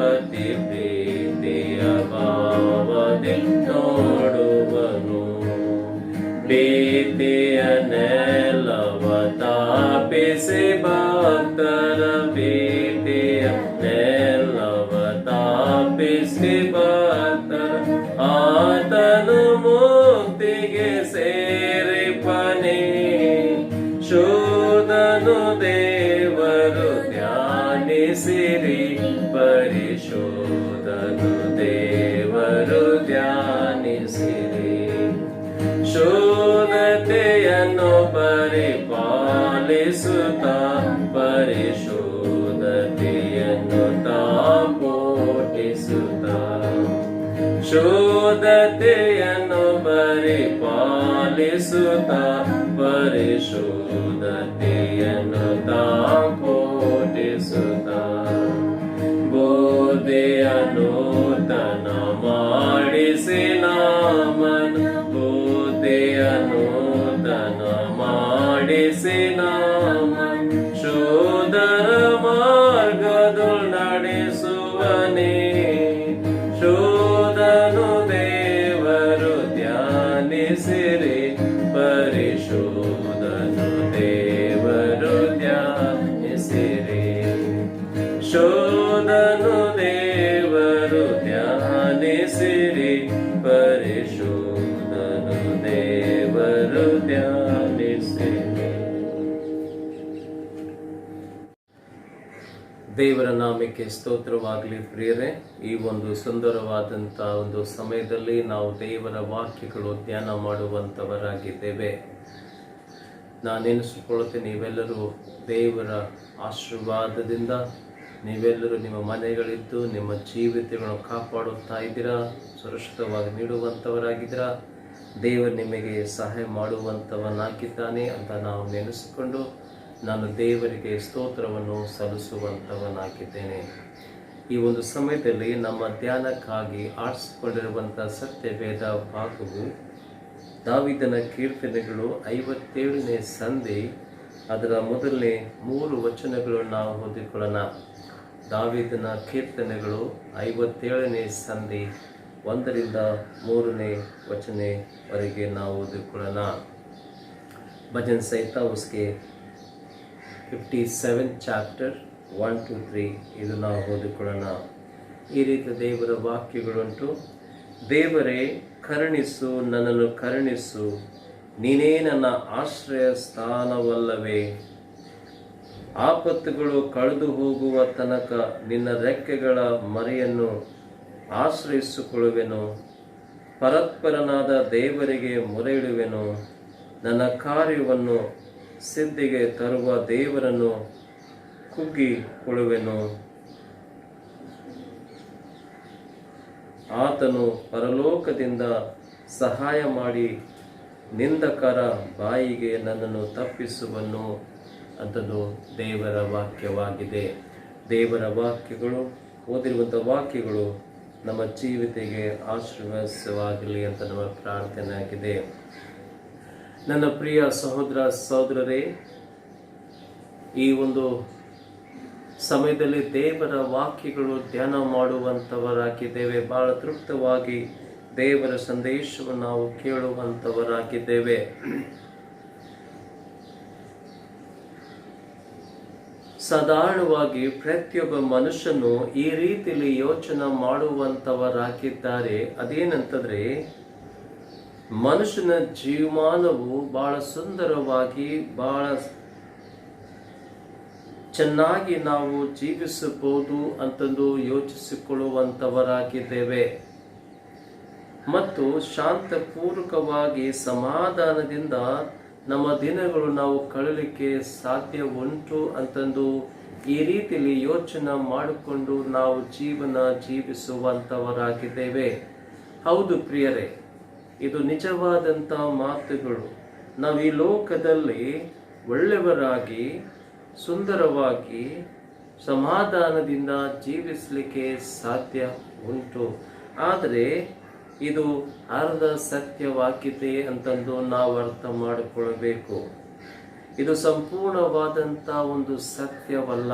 ಅತಿ ಪ್ರೀತಿಯ ಭಾವದಿ ನೋಡುವನು ಭೀತಿಯ ನೆಲವ ತಾಪಿಸಿ ಭಕ್ತರ ಭೀತಿಯ ನೆಲವ ತಾಪಿಸಿ ಭಕ್ತರ ಆತನು ಮುಕ್ತಿಗೆ ಸೇರಿಪನೆ ಶೋಧನು ದೇವರು ಧ್ಯಾನಿಸಿರಿ ಪರಿಶೋಧನು ದೇವರು ಧ್ಯಾನಿಸಿರಿ ಶೋಧತೆಯನ್ನು ಪರಿಪಾಲಿಸುತ್ತ ಪರಿಶೋಧತೆಯನ್ನು ತಾಪೋಟಿಸುತ್ತ ಶೋಧತೆಯನ್ನು ಪರಿಪಾಲಿಸುತ್ತ ಪರಿಶೋಧತೆಯನ್ನು ತಾಪೋಟಿಸುತ್ತ ಬೋಧೆಯನ್ನು ತನ ಮಾಡಿಸಿ ನಾಮನ ಬೋಧೆಯನ್ನು ತನ ಮಾಡಿಸಿ ನಾಮ ಶೋಧರ ಮಾರ್ಗದು ನಡೆಸುವನೇ ಶೋಧನು ದೇವರು ಧ್ಯಾನಿಸಿರಿ ಪರಿಶೋಧನು ದೇವರು ಧ್ಯಾನಿಸಿರಿ ಶೋಧನು ದೇವರು ಧ್ಯಾನಿಸಿರಿ ಪರಿಶೋಧನು ದೇವರು ಧ್ಯಾನಿಸಿರಿ. ದೇವರ ನಾಮಕ್ಕೆ ಸ್ತೋತ್ರವಾಗಲಿ ಪ್ರಿಯರೇ. ಈ ಒಂದು ಸುಂದರವಾದಂಥ ಒಂದು ಸಮಯದಲ್ಲಿ ನಾವು ದೇವರ ವಾಕ್ಯಗಳು ಧ್ಯಾನ ಮಾಡುವಂಥವರಾಗಿದ್ದೇವೆ. ನಾನೆನಿಸಿಕೊಳ್ಳುತ್ತೆ ನೀವೆಲ್ಲರೂ ದೇವರ ಆಶೀರ್ವಾದದಿಂದ ನೀವೆಲ್ಲರೂ ನಿಮ್ಮ ಮನೆಗಳಿದ್ದು ನಿಮ್ಮ ಜೀವಿತಗಳನ್ನು ಕಾಪಾಡುತ್ತಾ ಇದ್ದೀರಾ, ಸುರಕ್ಷಿತವಾಗಿ ನೀಡುವಂಥವರಾಗಿದ್ದೀರಾ. ದೇವರು ನಿಮಗೆ ಸಹಾಯ ಮಾಡುವಂಥವನಾಗಿದ್ದಾನೆ ಅಂತ ನಾವು ನೆನೆಸಿಕೊಂಡು ನಾನು ದೇವರಿಗೆ ಸ್ತೋತ್ರವನ್ನು ಸಲ್ಲಿಸುವಂಥವನಾಗಿದ್ದೇನೆ. ಈ ಒಂದು ಸಮಯದಲ್ಲಿ ನಮ್ಮ ಧ್ಯಾನಕ್ಕಾಗಿ ಆರಿಸಿಕೊಂಡಿರುವಂಥ ಸತ್ಯವೇದ ಭಾಗವು ದಾವೀದನ ಕೀರ್ತನೆಗಳು 57ನೇ ಸಂಧಿ, ಅದರ ಮೊದಲನೇ 3 ವಚನಗಳನ್ನು ನಾವು ಓದಿಕೊಳ್ಳೋಣ. ದಾವೀದನ ಕೀರ್ತನೆಗಳು 57ನೇ ಸಂಧಿ 1ರಿಂದ 3ನೇ ವಚನವರೆಗೆ ನಾವು ಓದಿಕೊಳ್ಳೋಣ. ಭಜನ್ ಸಹಿತ उसके 57 ಚಾಪ್ಟರ್ 1 to 3 ಇದು ನಾವು ಓದಿಕೊಳ್ಳೋಣ. ಈ ರೀತಿ ದೇವರ ವಾಕ್ಯಗಳುಂಟು. ದೇವರೇ ಕರುಣಿಸು, ನನ್ನನ್ನು ಕರುಣಿಸು, ನೀನೇ ನನ್ನ ಆಶ್ರಯ ಸ್ಥಾನವಲ್ಲವೇ. ಆಪತ್ತುಗಳು ಕಳೆದು ಹೋಗುವ ತನಕ ನಿನ್ನ ರೆಕ್ಕೆಗಳ ಮರೆಯನ್ನು ಆಶ್ರಯಿಸಿಕೊಳ್ಳುವೆನು. ಪರತ್ಪರನಾದ ದೇವರಿಗೆ ಮೊರೆಯಿಡುವೆನು. ನನ್ನ ಕಾರ್ಯವನ್ನು ಸಿದ್ಧಿಗೆ ತರುವ ದೇವರನ್ನು ಕುಗ್ಗಿಕೊಳ್ಳುವೆನು. ಆತನು ಪರಲೋಕದಿಂದ ಸಹಾಯ ಮಾಡಿ ನಿಂದಕರ ಬಾಯಿಗೆ ನನ್ನನ್ನು ತಪ್ಪಿಸುವನು ಅಂತದ್ದು ದೇವರ ವಾಕ್ಯವಾಗಿದೆ. ದೇವರ ವಾಕ್ಯಗಳು, ಓದಿರುವಂಥ ವಾಕ್ಯಗಳು ನಮ್ಮ ಜೀವಿತೆಗೆ ಆಶೀರ್ವಾದವಾಗಲಿ ಅಂತ ನಮ್ಮ ಪ್ರಾರ್ಥನೆ ಆಗಿದೆ. ನನ್ನ ಪ್ರಿಯ ಸಹೋದರ ಸಹೋದರರೇ, ಈ ಒಂದು ಸಮಯದಲ್ಲಿ ದೇವರ ವಾಕ್ಯಗಳು ಧ್ಯಾನ ಮಾಡುವಂಥವರಾಗಿದ್ದೇವೆ. ಬಹಳ ತೃಪ್ತವಾಗಿ ದೇವರ ಸಂದೇಶವನ್ನು ನಾವು ಕೇಳುವಂಥವರಾಗಿದ್ದೇವೆ. ಸಾಧಾರಣವಾಗಿ ಪ್ರತಿಯೊಬ್ಬ ಮನುಷ್ಯನು ಈ ರೀತಿಯಲ್ಲಿ ಯೋಚನೆ ಮಾಡುವಂಥವರಾಗಿದ್ದಾರೆ. ಅದೇನಂತಂದ್ರೆ, ಮನುಷ್ಯನ ಜೀವಮಾನವು ಬಹಳ ಸುಂದರವಾಗಿ, ಬಹಳ ಚೆನ್ನಾಗಿ ನಾವು ಜೀವಿಸಬಹುದು ಅಂತಂದು ಯೋಚಿಸಿಕೊಳ್ಳುವಂಥವರಾಗಿದ್ದೇವೆ ಮತ್ತು ಶಾಂತಪೂರ್ವಕವಾಗಿ ಸಮಾಧಾನದಿಂದ ನಮ್ಮ ದಿನಗಳು ನಾವು ಕಳಲಿಕ್ಕೆ ಸಾಧ್ಯ ಉಂಟು ಅಂತಂದು ಈ ರೀತಿಯಲ್ಲಿ ಯೋಚನೆ ಮಾಡಿಕೊಂಡು ನಾವು ಜೀವನ ಜೀವಿಸುವಂಥವರಾಗಿದ್ದೇವೆ. ಹೌದು ಪ್ರಿಯರೇ, ಇದು ನಿಜವಾದಂಥ ಮಾತುಗಳು. ನಾವು ಈ ಲೋಕದಲ್ಲಿ ಒಳ್ಳೆಯವರಾಗಿ, ಸುಂದರವಾಗಿ, ಸಮಾಧಾನದಿಂದ ಜೀವಿಸಲಿಕ್ಕೆ ಸಾಧ್ಯ ಉಂಟು. ಆದರೆ ಇದು ಅರ್ಧ ಸತ್ಯವಾಗಿದೆ ಅಂತಂದು ನಾವು ಅರ್ಥ ಮಾಡಿಕೊಳ್ಳಬೇಕು. ಇದು ಸಂಪೂರ್ಣವಾದಂಥ ಒಂದು ಸತ್ಯವಲ್ಲ.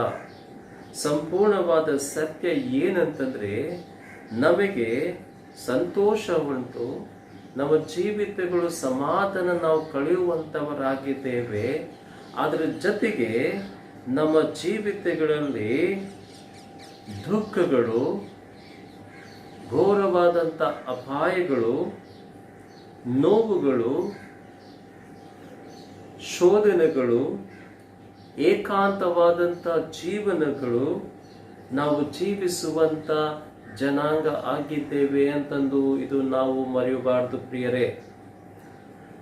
ಸಂಪೂರ್ಣವಾದ ಸತ್ಯ ಏನಂತಂದ್ರೆ, ನಮಗೆ ಸಂತೋಷ ಉಂಟು, ನಮ್ಮ ಜೀವಿತಗಳು ಸಮಾಧಾನ ನಾವು ಕಳೆಯುವಂಥವರಾಗಿದ್ದೇವೆ. ಅದರ ಜೊತೆಗೆ ನಮ್ಮ ಜೀವಿತಗಳಲ್ಲಿ ದುಃಖಗಳು, ಘೋರವಾದಂಥ ಅಪಾಯಗಳು, ನೋವುಗಳು, ಶೋಧನೆಗಳು, ಏಕಾಂತವಾದಂಥ ಜೀವನಗಳು ನಾವು ಜೀವಿಸುವಂಥ ಜನಾಂಗ ಆಗಿದ್ದೇವೆ ಅಂತಂದು ಇದು ನಾವು ಮರೆಯಬಾರದು ಪ್ರಿಯರೇ.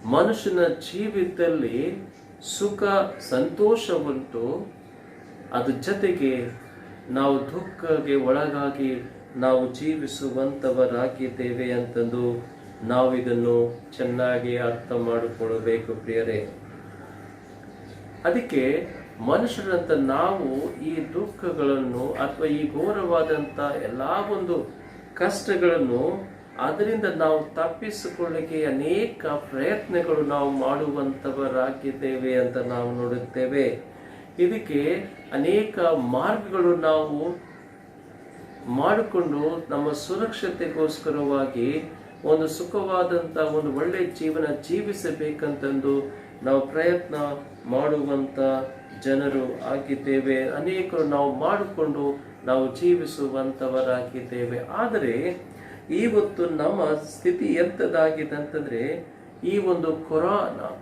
ಮನುಷ್ಯನ ಜೀವಿತದಲ್ಲಿ ಸುಖ ಸಂತೋಷ ಉಂಟು, ಅದ್ರ ಜೊತೆಗೆ ನಾವು ದುಃಖಕ್ಕೆ ಒಳಗಾಗಿ ನಾವು ಜೀವಿಸುವಂಥವರಾಗಿದ್ದೇವೆ ಅಂತಂದು ನಾವು ಇದನ್ನು ಚೆನ್ನಾಗಿ ಅರ್ಥ ಮಾಡಿಕೊಳ್ಳಬೇಕು ಪ್ರಿಯರೇ. ಅದಕ್ಕೆ ಮನುಷ್ಯರಂತ ನಾವು ಈ ದುಃಖಗಳನ್ನು ಅಥವಾ ಈ ಘೋರವಾದಂಥ ಎಲ್ಲ ಒಂದು ಕಷ್ಟಗಳನ್ನು ಅದರಿಂದ ನಾವು ತಪ್ಪಿಸಿಕೊಳ್ಳಿಕ್ಕೆ ಅನೇಕ ಪ್ರಯತ್ನಗಳು ನಾವು ಮಾಡುವಂಥವರಾಗಿದ್ದೇವೆ ಅಂತ ನಾವು ನೋಡುತ್ತೇವೆ. ಇದಕ್ಕೆ ಅನೇಕ ಮಾರ್ಗಗಳು ನಾವು ಮಾಡಿಕೊಂಡು ನಮ್ಮ ಸುರಕ್ಷತೆಗೋಸ್ಕರವಾಗಿ ಒಂದು ಸುಖವಾದಂಥ ಒಂದು ಒಳ್ಳೆಯ ಜೀವನ ಜೀವಿಸಬೇಕಂತಂದು ನಾವು ಪ್ರಯತ್ನ ಮಾಡುವಂಥ ಜನರು ಆಗಿದ್ದೇವೆ. ಅನೇಕರು ನಾವು ಮಾಡಿಕೊಂಡು ನಾವು ಜೀವಿಸುವಂಥವರಾಗಿದ್ದೇವೆ. ಆದರೆ ಇವತ್ತು ನಮ್ಮ ಸ್ಥಿತಿ ಎಂಥದ್ದಾಗಿದೆ ಅಂತಂದ್ರೆ, ಈ ಒಂದು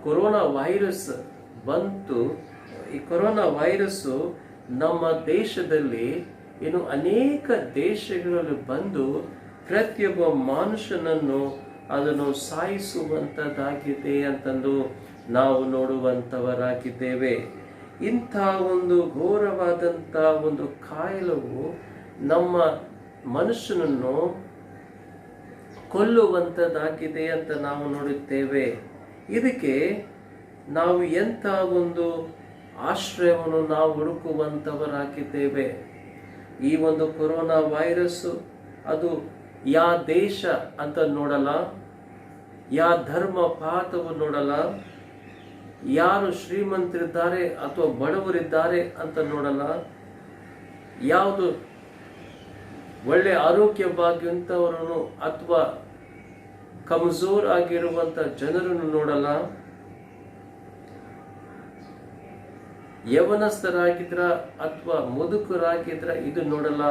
ಕೊರೋನಾ ವೈರಸ್ ಬಂತು. ಈ ಕೊರೋನಾ ವೈರಸ್ಸು ನಮ್ಮ ದೇಶದಲ್ಲಿ ಇನ್ನು ಅನೇಕ ದೇಶಗಳಲ್ಲಿ ಬಂದು ಪ್ರತಿಯೊಬ್ಬ ಮನುಷ್ಯನನ್ನು ಅದನ್ನು ಸಾಯಿಸುವಂಥದ್ದಾಗಿದೆ ಅಂತಂದು ನಾವು ನೋಡುವಂಥವರಾಗಿದ್ದೇವೆ. ಇಂಥ ಒಂದು ಘೋರವಾದಂಥ ಒಂದು ಕಾಯಿಲೆವು ನಮ್ಮ ಮನುಷ್ಯನನ್ನು ಕೊಲ್ಲುವಂಥದ್ದಾಗಿದೆ ಅಂತ ನಾವು ನೋಡುತ್ತೇವೆ. ಇದಕ್ಕೆ ನಾವು ಎಂಥ ಒಂದು ಆಶ್ರಯವನ್ನು ನಾವು ಹುಡುಕುವಂಥವರಾಗಿದ್ದೇವೆ. ಈ ಒಂದು ಕೊರೋನಾ ವೈರಸ್ಸು ಅದು ಯಾವ ದೇಶ ಅಂತ ನೋಡಲ್ಲ, ಯಾವ ಧರ್ಮ ಪಾತವು ನೋಡಲ್ಲ, ಯಾರು ಶ್ರೀಮಂತರಿದ್ದಾರೆ ಅಥವಾ ಬಡವರಿದ್ದಾರೆ ಅಂತ ನೋಡಲ್ಲ, ಯಾವುದು ಒಳ್ಳೆ ಆರೋಗ್ಯವಾಗಿರುವಂಥವರನ್ನು ಅಥವಾ ಕಮಜೋರ್ ಆಗಿರುವಂಥ ಜನರನ್ನು ನೋಡಲ್ಲ, ಯವನಸ್ಥರಾಗಿದ್ರ ಅಥವಾ ಮುದುಕರಾಗಿದ್ರ ಇದು ನೋಡಲ್ಲ.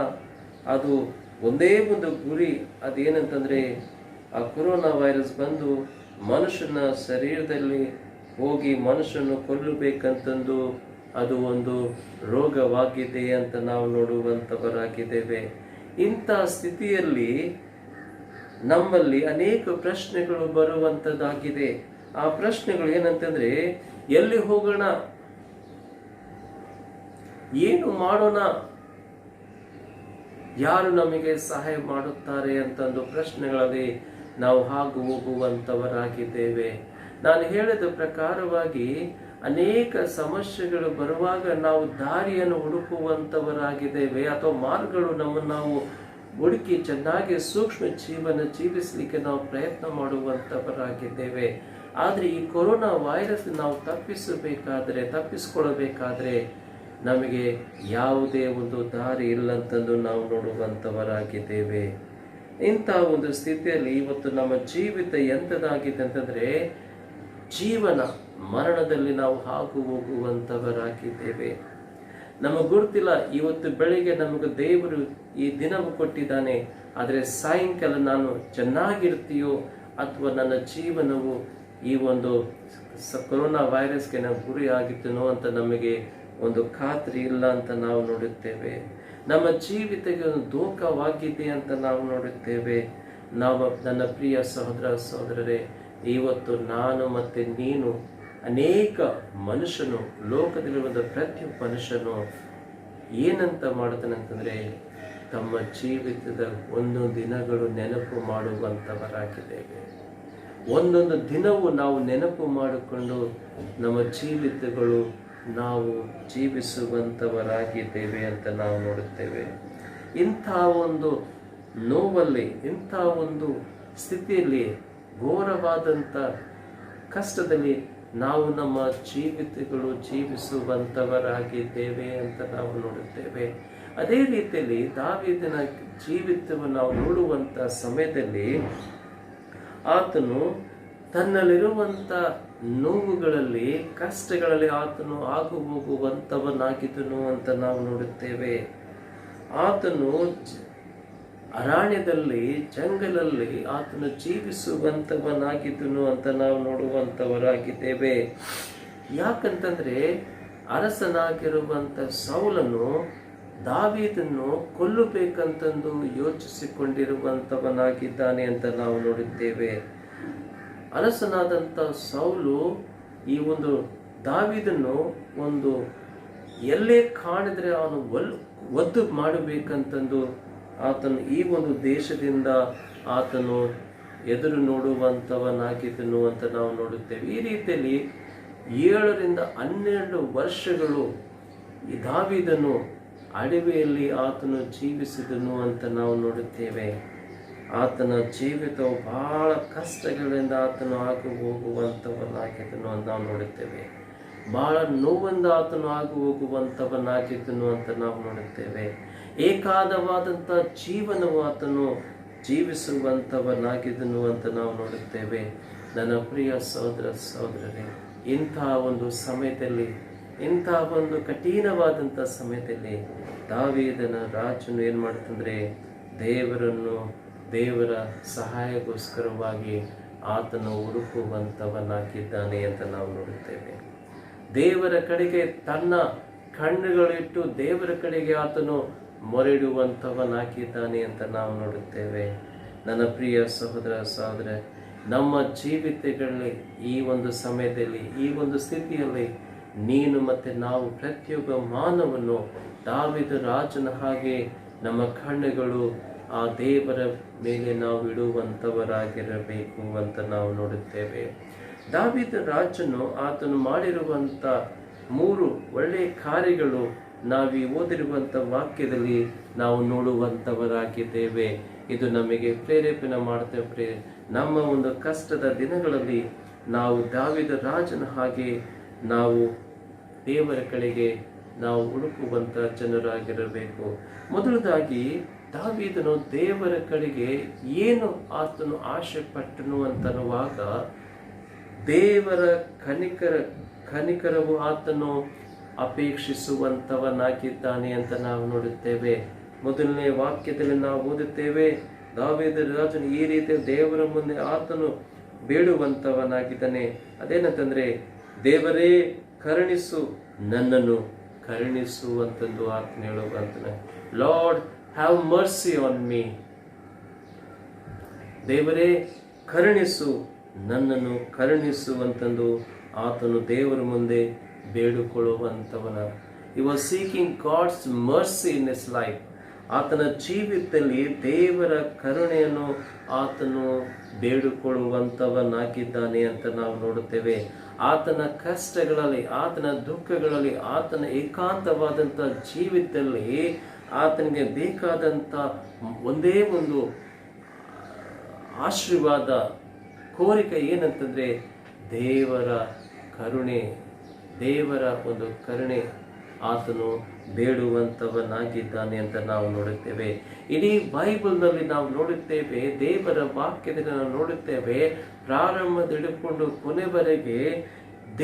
ಅದು ಒಂದೇ ಒಂದು ಗುರಿ, ಅದೇನಂತಂದ್ರೆ ಆ ಕೊರೋನಾ ವೈರಸ್ ಬಂದು ಮನುಷ್ಯನ ಶರೀರದಲ್ಲಿ ಹೋಗಿ ಮನುಷ್ಯನ ಕೊಲ್ಲಬೇಕಂತಂದು ಅದು ಒಂದು ರೋಗವಾಗಿದೆ ಅಂತ ನಾವು ನೋಡುವಂಥವರಾಗಿದ್ದೇವೆ. ಇಂಥ ಸ್ಥಿತಿಯಲ್ಲಿ ನಮ್ಮಲ್ಲಿ ಅನೇಕ ಪ್ರಶ್ನೆಗಳು ಬರುವಂಥದ್ದಾಗಿದೆ. ಆ ಪ್ರಶ್ನೆಗಳು ಏನಂತಂದ್ರೆ, ಎಲ್ಲಿ ಹೋಗೋಣ, ಏನು ಮಾಡೋಣ, ಯಾರು ನಮಗೆ ಸಹಾಯ ಮಾಡುತ್ತಾರೆ ಅಂತಂದು ಪ್ರಶ್ನೆಗಳಲ್ಲಿ ನಾವು ಹಾಗು ಹೋಗುವಂಥವರಾಗಿದ್ದೇವೆ. ನಾನು ಹೇಳಿದ ಪ್ರಕಾರವಾಗಿ ಅನೇಕ ಸಮಸ್ಯೆಗಳು ಬರುವಾಗ ನಾವು ದಾರಿಯನ್ನು ಹುಡುಕುವಂಥವರಾಗಿದ್ದೇವೆ, ಅಥವಾ ಮಾರ್ಗಗಳು ನಮ್ಮನ್ನು ನಾವು ಹುಡುಕಿ ಚೆನ್ನಾಗಿ ಸೂಕ್ಷ್ಮ ಜೀವನ ಜೀವಿಸಲಿಕ್ಕೆ ನಾವು ಪ್ರಯತ್ನ ಮಾಡುವಂಥವರಾಗಿದ್ದೇವೆ. ಆದರೆ ಈ ಕೊರೋನಾ ವೈರಸ್ ನಾವು ತಪ್ಪಿಸಿಕೊಳ್ಳಬೇಕಾದ್ರೆ ನಮಗೆ ಯಾವುದೇ ಒಂದು ದಾರಿ ಇಲ್ಲಂತಂದು ನಾವು ನೋಡುವಂಥವರಾಗಿದ್ದೇವೆ. ಇಂಥ ಒಂದು ಸ್ಥಿತಿಯಲ್ಲಿ ಇವತ್ತು ನಮ್ಮ ಜೀವಿತ ಎಂಥದಾಗಿದೆ ಅಂತಂದರೆ, ಜೀವನ ಮರಣದಲ್ಲಿ ನಾವು ಹಾಗು ಹೋಗುವಂಥವರಾಗಿದ್ದೇವೆ. ನಮಗೆ ಗುರುತಿಲ್ಲ, ಇವತ್ತು ಬೆಳಿಗ್ಗೆ ನಮಗೆ ದೇವರು ಈ ದಿನವು ಕೊಟ್ಟಿದ್ದಾನೆ, ಆದರೆ ಸಾಯಂಕಾಲ ನಾನು ಚೆನ್ನಾಗಿರ್ತೀಯೋ ಅಥವಾ ನನ್ನ ಜೀವನವು ಈ ಒಂದು ಕೊರೋನಾ ವೈರಸ್ಗೆ ನಾವು ಗುರಿ ಆಗಿತ್ತನೋ ಅಂತ ನಮಗೆ ಒಂದು ಖಾತ್ರಿ ಇಲ್ಲ ಅಂತ ನಾವು ನೋಡುತ್ತೇವೆ. ನಮ್ಮ ಜೀವಿತಕ್ಕೆ ಒಂದು ಧೋಖವಾಗಿದೆ ಅಂತ ನಾವು ನೋಡುತ್ತೇವೆ. ನನ್ನ ಪ್ರಿಯ ಸಹೋದರ ಸಹೋದರರೇ, ಇವತ್ತು ನಾನು ಮತ್ತೆ ನೀನು, ಅನೇಕ ಮನುಷ್ಯನು, ಲೋಕದಲ್ಲಿರುವಂಥ ಪ್ರತಿಯೊಬ್ಬ ಮನುಷ್ಯನು ಏನಂತ ಮಾಡ್ತಾನಂತಂದರೆ, ತಮ್ಮ ಜೀವಿತದ ಒಂದೊಂದು ದಿನಗಳು ನೆನಪು ಮಾಡುವಂಥವರಾಗಿದ್ದೇವೆ. ಒಂದೊಂದು ದಿನವೂ ನಾವು ನೆನಪು ಮಾಡಿಕೊಂಡು ನಮ್ಮ ಜೀವಿತಗಳು ನಾವು ಜೀವಿಸುವಂಥವರಾಗಿದ್ದೇವೆ ಅಂತ ನಾವು ನೋಡುತ್ತೇವೆ. ಇಂಥ ಒಂದು ನೋವಲ್ಲಿ, ಇಂಥ ಒಂದು ಸ್ಥಿತಿಯಲ್ಲಿ, ಘೋರವಾದಂಥ ಕಷ್ಟದಲ್ಲಿ ನಾವು ನಮ್ಮ ಜೀವಿತಗಳು ಜೀವಿಸುವಂಥವರಾಗಿದ್ದೇವೆ ಅಂತ ನಾವು ನೋಡುತ್ತೇವೆ. ಅದೇ ರೀತಿಯಲ್ಲಿ ದಾವೀದನ ಜೀವಿತವನ್ನು ನಾವು ನೋಡುವಂಥ ಸಮಯದಲ್ಲಿ ಆತನು ತನ್ನಲ್ಲಿರುವಂಥ ನೋವುಗಳಲ್ಲಿ, ಕಷ್ಟಗಳಲ್ಲಿ ಆತನು ಆಗು ಹೋಗುವಂಥವನಾಗಿದ್ದನು ಅಂತ ನಾವು ನೋಡುತ್ತೇವೆ. ಆತನು ಅರಣ್ಯದಲ್ಲಿ, ಜಂಗಲಲ್ಲಿ ಆತನು ಜೀವಿಸುವಂಥವನಾಗಿದ್ದನು ಅಂತ ನಾವು ನೋಡುವಂಥವರಾಗಿದ್ದೇವೆ. ಯಾಕಂತಂದ್ರೆ ಅರಸನಾಗಿರುವಂಥ ಸೌಲನು ದಾವೀದನ್ನು ಕೊಲ್ಲಬೇಕಂತಂದು ಯೋಚಿಸಿಕೊಂಡಿರುವಂಥವನಾಗಿದ್ದಾನೆ ಅಂತ ನಾವು ನೋಡುತ್ತೇವೆ. ಅರಸನಾದಂಥ ಸೌಲು ಈ ಒಂದು ದಾವೀದನ್ನು ಒಂದು ಎಲ್ಲೇ ಕಾಣಿದ್ರೆ ಅವನು ಒದ್ದು ಮಾಡಬೇಕಂತಂದು ಆತನು ಈ ಒಂದು ದೇಶದಿಂದ ಆತನು ಎದುರು ನೋಡುವಂಥವನಾಗಿದ್ದನು ಅಂತ ನಾವು ನೋಡುತ್ತೇವೆ. ಈ ರೀತಿಯಲ್ಲಿ 7 ರಿಂದ 12 ವರ್ಷಗಳು ಈ ದಾವೀದನು ಅಡವಿಯಲ್ಲಿ ಆತನು ಜೀವಿಸಿದನು ಅಂತ ನಾವು ನೋಡುತ್ತೇವೆ. ಆತನ ಜೀವಿತವು ಬಹಳ ಕಷ್ಟಗಳಿಂದ ಆತನು ಆಗು ಹೋಗುವಂಥವನಾಗಿದ್ದನು ಅಂತ ನಾವು ನೋಡುತ್ತೇವೆ. ಬಹಳ ನೋವಿಂದ ಆತನು ಆಗು ಹೋಗುವಂಥವನಾಗಿದ್ದನು ಅಂತ ನಾವು ನೋಡುತ್ತೇವೆ. ಏಕಾದವಾದಂಥ ಜೀವನವು ಆತನು ಜೀವಿಸುವಂಥವನಾಗಿದ್ದನು ಅಂತ ನಾವು ನೋಡುತ್ತೇವೆ. ನನ್ನ ಪ್ರಿಯ ಸಹೋದರ ಸಹೋದರರೇ, ಇಂಥ ಒಂದು ಸಮಯದಲ್ಲಿ, ಇಂಥ ಒಂದು ಕಠಿಣವಾದಂಥ ಸಮಯದಲ್ಲಿ ದಾವೀದನ ರಾಜನು ಏನು ಮಾಡ್ತಂದ್ರೆ, ದೇವರ ಸಹಾಯಕ್ಕೋಸ್ಕರವಾಗಿ ಆತನು ಹುಡುಕುವಂಥವನಾಗಿದ್ದಾನೆ ಅಂತ ನಾವು ನೋಡುತ್ತೇವೆ. ದೇವರ ಕಡೆಗೆ ತನ್ನ ಕಣ್ಣುಗಳಿಟ್ಟು ದೇವರ ಕಡೆಗೆ ಆತನು ಮೊರೆಯಿಡುವಂಥವನಾಗಿದ್ದಾನೆ ಅಂತ ನಾವು ನೋಡುತ್ತೇವೆ. ನನ್ನ ಪ್ರಿಯ ಸಹೋದರ ಸಹೋದರ, ನಮ್ಮ ಜೀವಿತಗಳಲ್ಲಿ ಈ ಒಂದು ಸಮಯದಲ್ಲಿ, ಈ ಒಂದು ಸ್ಥಿತಿಯಲ್ಲಿ ನೀನು ಮತ್ತು ನಾವು ಪ್ರತಿಯೊಬ್ಬ ಮಾನವನು ದಾವೀದ ರಾಜನ ಹಾಗೆ ನಮ್ಮ ಕಣ್ಣುಗಳು ಆ ದೇವರ ಮೇಲೆ ನಾವು ಇಡುವಂಥವರಾಗಿರಬೇಕು ಅಂತ ನಾವು ನೋಡುತ್ತೇವೆ. ದಾವೀದ ರಾಜನು ಆತನು ಮಾಡಿರುವಂಥ 3 ಒಳ್ಳೆಯ ಕಾರ್ಯಗಳು ನಾವು ಓದಿರುವಂಥ ವಾಕ್ಯದಲ್ಲಿ ನಾವು ನೋಡುವಂಥವರಾಗಿದ್ದೇವೆ. ಇದು ನಮಗೆ ಪ್ರೇರೇಪಣೆ ಮಾಡುತ್ತೇವೆ. ನಮ್ಮ ಒಂದು ಕಷ್ಟದ ದಿನಗಳಲ್ಲಿ ನಾವು ದಾವೀದ ರಾಜನ ಹಾಗೆ ನಾವು ದೇವರ ಕಡೆಗೆ ನಾವು ಹುಡುಕುವಂಥ ಜನರಾಗಿರಬೇಕು. ಮೊದಲದಾಗಿ ದಾವೀದನು ದೇವರ ಕಡೆಗೆ ಏನು ಆತನು ಆಶೆ ಪಟ್ಟನು ಅಂತನ್ನುವಾಗ, ದೇವರ ಕನಿಕರವು ಆತನು ಅಪೇಕ್ಷಿಸುವಂಥವನಾಗಿದ್ದಾನೆ ಅಂತ ನಾವು ನೋಡುತ್ತೇವೆ. ಮೊದಲನೇ ವಾಕ್ಯದಲ್ಲಿ ನಾವು ಓದುತ್ತೇವೆ, ದಾವೀದ ರಾಜನು ಈ ರೀತಿ ದೇವರ ಮುಂದೆ ಆತನು ಬೇಡುವಂಥವನಾಗಿದ್ದಾನೆ. ಅದೇನಂತಂದ್ರೆ, ದೇವರೇ ಕರುಣಿಸು, ನನ್ನನ್ನು ಕರುಣಿಸು ಅಂತಂದು ಆತನು ಹೇಳುವಂತಾನೆ. Lord have mercy on me. ದೇವರೇ ಕರುಣಿಸು, ನನ್ನನ್ನು ಕರುಣಿಸು ಅಂತಂದು ಆತನು ದೇವರ ಮುಂದೆ ಬೇಡಿಕೊಳ್ಳುವಂಥವನ. He was seeking God's mercy in his life. ಆತನ ಜೀವಿತದಲ್ಲಿ ದೇವರ ಕರುಣೆಯನ್ನು ಆತನು ಬೇಡಿಕೊಳ್ಳುವಂಥವನಾಗಿದ್ದಾನೆ ಅಂತ ನಾವು ನೋಡುತ್ತೇವೆ. ಆತನ ಕಷ್ಟಗಳಲ್ಲಿ, ಆತನ ದುಃಖಗಳಲ್ಲಿ, ಆತನ ಏಕಾಂತವಾದಂಥ ಜೀವಿತದಲ್ಲಿ ಆತನಿಗೆ ಬೇಕಾದಂಥ ಒಂದೇ ಒಂದು ಆಶೀರ್ವಾದ, ಕೋರಿಕೆ ಏನಂತಂದ್ರೆ ದೇವರ ಕರುಣೆ, ದೇವರ ಒಂದು ಕರುಣೆ ಆತನು ಬೇಡುವಂತವನಾಗಿದ್ದಾನೆ ಅಂತ ನಾವು ನೋಡುತ್ತೇವೆ. ಇಡೀ ಬೈಬಲ್ನಲ್ಲಿ ನಾವು ನೋಡುತ್ತೇವೆ, ದೇವರ ವಾಕ್ಯದಲ್ಲಿ ನಾವು ನೋಡುತ್ತೇವೆ, ಪ್ರಾರಂಭದ ಹಿಡಿದುಕೊಂಡು ಕೊನೆವರೆಗೆ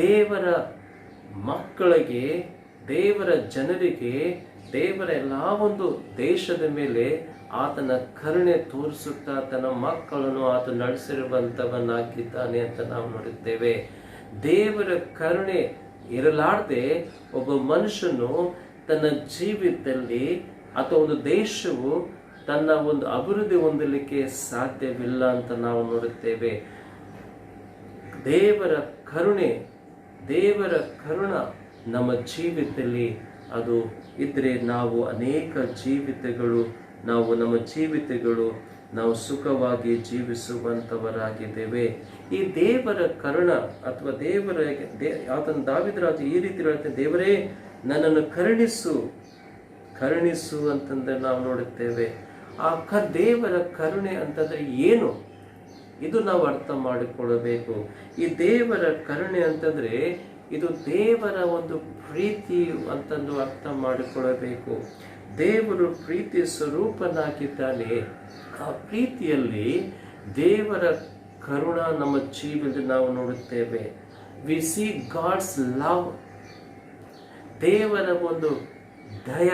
ದೇವರ ಮಕ್ಕಳಿಗೆ, ದೇವರ ಜನರಿಗೆ, ದೇವರ ಎಲ್ಲ ಒಂದು ದೇಶದ ಮೇಲೆ ಆತನ ಕರುಣೆ ತೋರಿಸುತ್ತಾ ತನ್ನ ಮಕ್ಕಳನ್ನು ಆತ ನಡೆಸಿರುವಂತವನಾಗಿದ್ದಾನೆ ಅಂತ ನಾವು ನೋಡುತ್ತೇವೆ. ದೇವರ ಕರುಣೆ ಇರಲಾರ್ದೆ ಒಬ್ಬ ಮನುಷ್ಯನು ತನ್ನ ಜೀವಿತದಲ್ಲಿ ಅಥವಾ ಒಂದು ದೇಶವು ತನ್ನ ಒಂದು ಅಭಿವೃದ್ಧಿ ಹೊಂದಲಿಕ್ಕೆ ಸಾಧ್ಯವಿಲ್ಲ ಅಂತ ನಾವು ನೋಡುತ್ತೇವೆ. ದೇವರ ಕರುಣೆ, ದೇವರ ಕರುಣ ನಮ್ಮ ಜೀವಿತದಲ್ಲಿ ಅದು ಇದ್ರೆ ನಾವು ಅನೇಕ ಜೀವಿತಗಳು, ನಮ್ಮ ಜೀವಿತಗಳು ನಾವು ಸುಖವಾಗಿ ಜೀವಿಸುವಂತವರಾಗಿದ್ದೇವೆ. ಈ ದೇವರ ಕರುಣ ಅಥವಾ ದೇವರ ಆತನ ದಾವೀದ ರಾಜ ಈ ರೀತಿ ಹೇಳ್ತಾನೆ, ದೇವರೇ ನನ್ನನ್ನು ಕರುಣಿಸು ಅಂತಂದ್ರೆ ನಾವು ನೋಡುತ್ತೇವೆ. ಆ ದೇವರ ಕರುಣೆ ಅಂತಂದ್ರೆ ಏನು, ಇದು ನಾವು ಅರ್ಥ ಮಾಡಿಕೊಳ್ಳಬೇಕು. ಈ ದೇವರ ಕರುಣೆ ಅಂತಂದ್ರೆ ಇದು ದೇವರ ಒಂದು ಪ್ರೀತಿ ಅಂತಂದು ಅರ್ಥ ಮಾಡಿಕೊಳ್ಳಬೇಕು. ದೇವರು ಪ್ರೀತಿ ಸ್ವರೂಪನಾಗಿದ್ದಾನೆ. ಆ ಪ್ರೀತಿಯಲ್ಲಿ ದೇವರ ಕರುಣ ನಮ್ಮ ಜೀವನದಲ್ಲಿ ನಾವು ನೋಡುತ್ತೇವೆ. ವಿ ಸಿ ಗಾಡ್ಸ್ ಲವ್, ದೇವರ ಒಂದು ದಯ,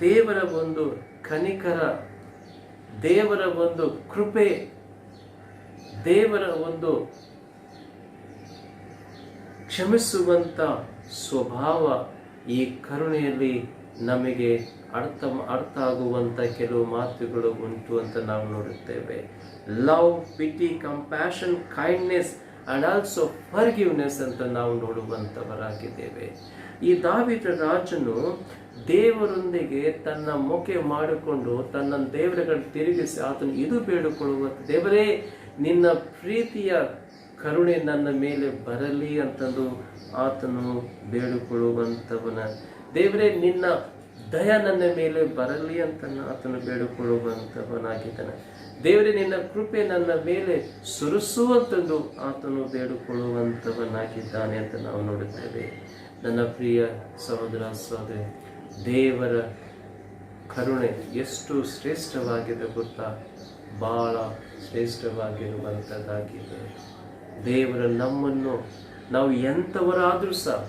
ದೇವರ ಒಂದು ಕನಿಕರ, ದೇವರ ಒಂದು ಕೃಪೆ, ದೇವರ ಒಂದು ಕ್ಷಮಿಸುವಂತ ಸ್ವಭಾವ ಈ ಕರುಣೆಯಲ್ಲಿ ನಮಗೆ ಅರ್ಥ ಆಗುವಂತ ಕೆಲವು ಮಾತುಗಳು ಉಂಟು ಅಂತ ನಾವು ನೋಡುತ್ತೇವೆ. Love, pity, compassion, kindness and also forgiveness ಅಂತ ನಾವು ನೋಡುವಂತವರಾಗಿದ್ದೇವೆ. ಈ ದಾವೀದ ರಾಜನು ದೇವರೊಂದಿಗೆ ತನ್ನ ಮುಖ ಮಾಡಿಕೊಂಡು ತನ್ನ ದೇವರುಗಳು ತಿರುಗಿಸಿ ಆತನು ಇದು ಬೇಡಿಕೊಳ್ಳುವಂತ, ದೇವರೇ ನಿನ್ನ ಪ್ರೀತಿಯ ಕರುಣೆ ನನ್ನ ಮೇಲೆ ಬರಲಿ ಅಂತಂದು ಆತನು ಬೇಡಿಕೊಳ್ಳುವಂತವನ. ದೇವರೇ ನಿನ್ನ ದಯ ನನ್ನ ಮೇಲೆ ಬರಲಿ ಅಂತ ಆತನು ಬೇಡಿಕೊಳ್ಳುವಂತವನಾಗಿದ್ದಾನೆ. ದೇವರೇ ನಿನ್ನ ಕೃಪೆ ನನ್ನ ಮೇಲೆ ಸುರಿಸುವಂತಂದು ಆತನು ಬೇಡಿಕೊಳ್ಳುವಂತವನಾಗಿದ್ದಾನೆ ಅಂತ ನಾವು ನೋಡುತ್ತೇವೆ. ನನ್ನ ಪ್ರಿಯ ಸಹೋದರ ಸಹೋದರಿ, ದೇವರ ಕರುಣೆ ಎಷ್ಟು ಶ್ರೇಷ್ಠವಾಗಿದೆ ಗೊತ್ತಾ? ಬಹಳ ಶ್ರೇಷ್ಠವಾಗಿರುವಂಥದ್ದಾಗಿದೆ. ದೇವರ ನಮ್ಮನ್ನು, ನಾವು ಎಂಥವರಾದರೂ ಸಹ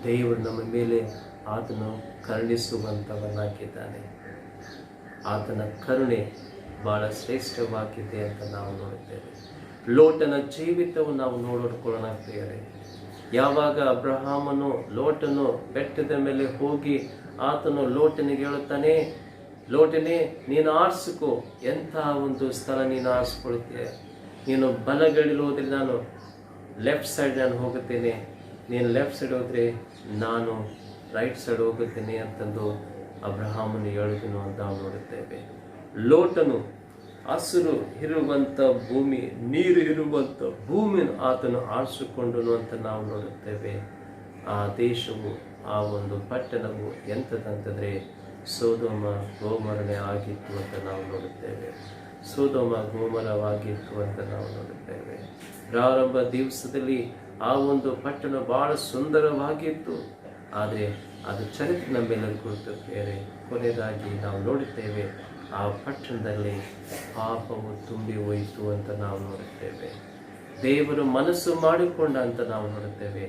ದೇವರು ನಮ್ಮ ಮೇಲೆ ಆತನು ಕರುಣಿಸುವಂಥವನಾಗಿದ್ದಾನೆ. ಆತನ ಕರುಣೆ ಬಹಳ ಶ್ರೇಷ್ಠವಾಗಿದೆ ಅಂತ ನಾವು ನೋಡುತ್ತೇವೆ. ಲೋಟನ ಜೀವಿತವು ನಾವು ನೋಡಿಕೊಳ್ಳೋಣ ಪ್ರಿಯರೇ. ಯಾವಾಗ ಅಬ್ರಹಾಮನು ಲೋಟನು ಬೆಟ್ಟದ ಮೇಲೆ ಹೋಗಿ ಆತನು ಲೋಟನಿಗೆ ಹೇಳುತ್ತಾನೆ, ಲೋಟನೇ ನೀನು ಆರಿಸಿಕೋ, ಎಂಥ ಒಂದು ಸ್ಥಳ ನೀನು ಆರಿಸ್ಕೊಳ್ತೀಯ, ನೀನು ಬಲಗಡೆಯಲ್ಲಿ ಹೋದ್ರೆ ನಾನು ಲೆಫ್ಟ್ ಸೈಡ್ ನಾನು ಹೋಗುತ್ತೇನೆ, ನೀನು ಲೆಫ್ಟ್ ಸೈಡ್ ಹೋದರೆ ನಾನು ರೈಟ್ ಸೈಡ್ ಹೋಗುತ್ತೇನೆ ಅಂತಂದು ಅಬ್ರಹಾಮನು ಹೇಳುವುದನ್ನು ಅಂತ ನಾವು ನೋಡುತ್ತೇವೆ. ಲೋಟನು ಹಸಿರು ಇರುವಂಥ ಭೂಮಿ, ನೀರು ಇರುವಂಥ ಭೂಮಿಯನ್ನು ಆತನು ಆರಿಸಿಕೊಂಡನು ಅಂತ ನಾವು ನೋಡುತ್ತೇವೆ. ಆ ದೇಶವು, ಆ ಒಂದು ಪಟ್ಟಣವು ಎಂಥದಂತಂದರೆ ಸೊದೋಮ ಗೋಮರನೆ ಆಗಿತ್ತು ಅಂತ ನಾವು ನೋಡುತ್ತೇವೆ. ಸೊದೋಮ ಗೋಮರವಾಗಿತ್ತು ಅಂತ ನಾವು ನೋಡುತ್ತೇವೆ. ಪ್ರಾರಂಭ ದಿವಸದಲ್ಲಿ ಆ ಒಂದು ಪಟ್ಟಣ ಬಹಳ ಸುಂದರವಾಗಿತ್ತು, ಆದರೆ ಅದು ಚರಿತ್ರೆ ನಮ್ಮ ಮೇಲೆ ಕುರಿತು ಬೇರೆ. ಕೊನೆಯದಾಗಿ ನಾವು ನೋಡುತ್ತೇವೆ, ಆ ಪಟ್ಟಣದಲ್ಲಿ ಪಾಪವು ತುಂಬಿ ಹೋಯಿತು ಅಂತ ನಾವು ನೋಡುತ್ತೇವೆ. ದೇವರು ಮನಸ್ಸು ಮಾಡಿಕೊಂಡ ಅಂತ ನಾವು ನೋಡುತ್ತೇವೆ.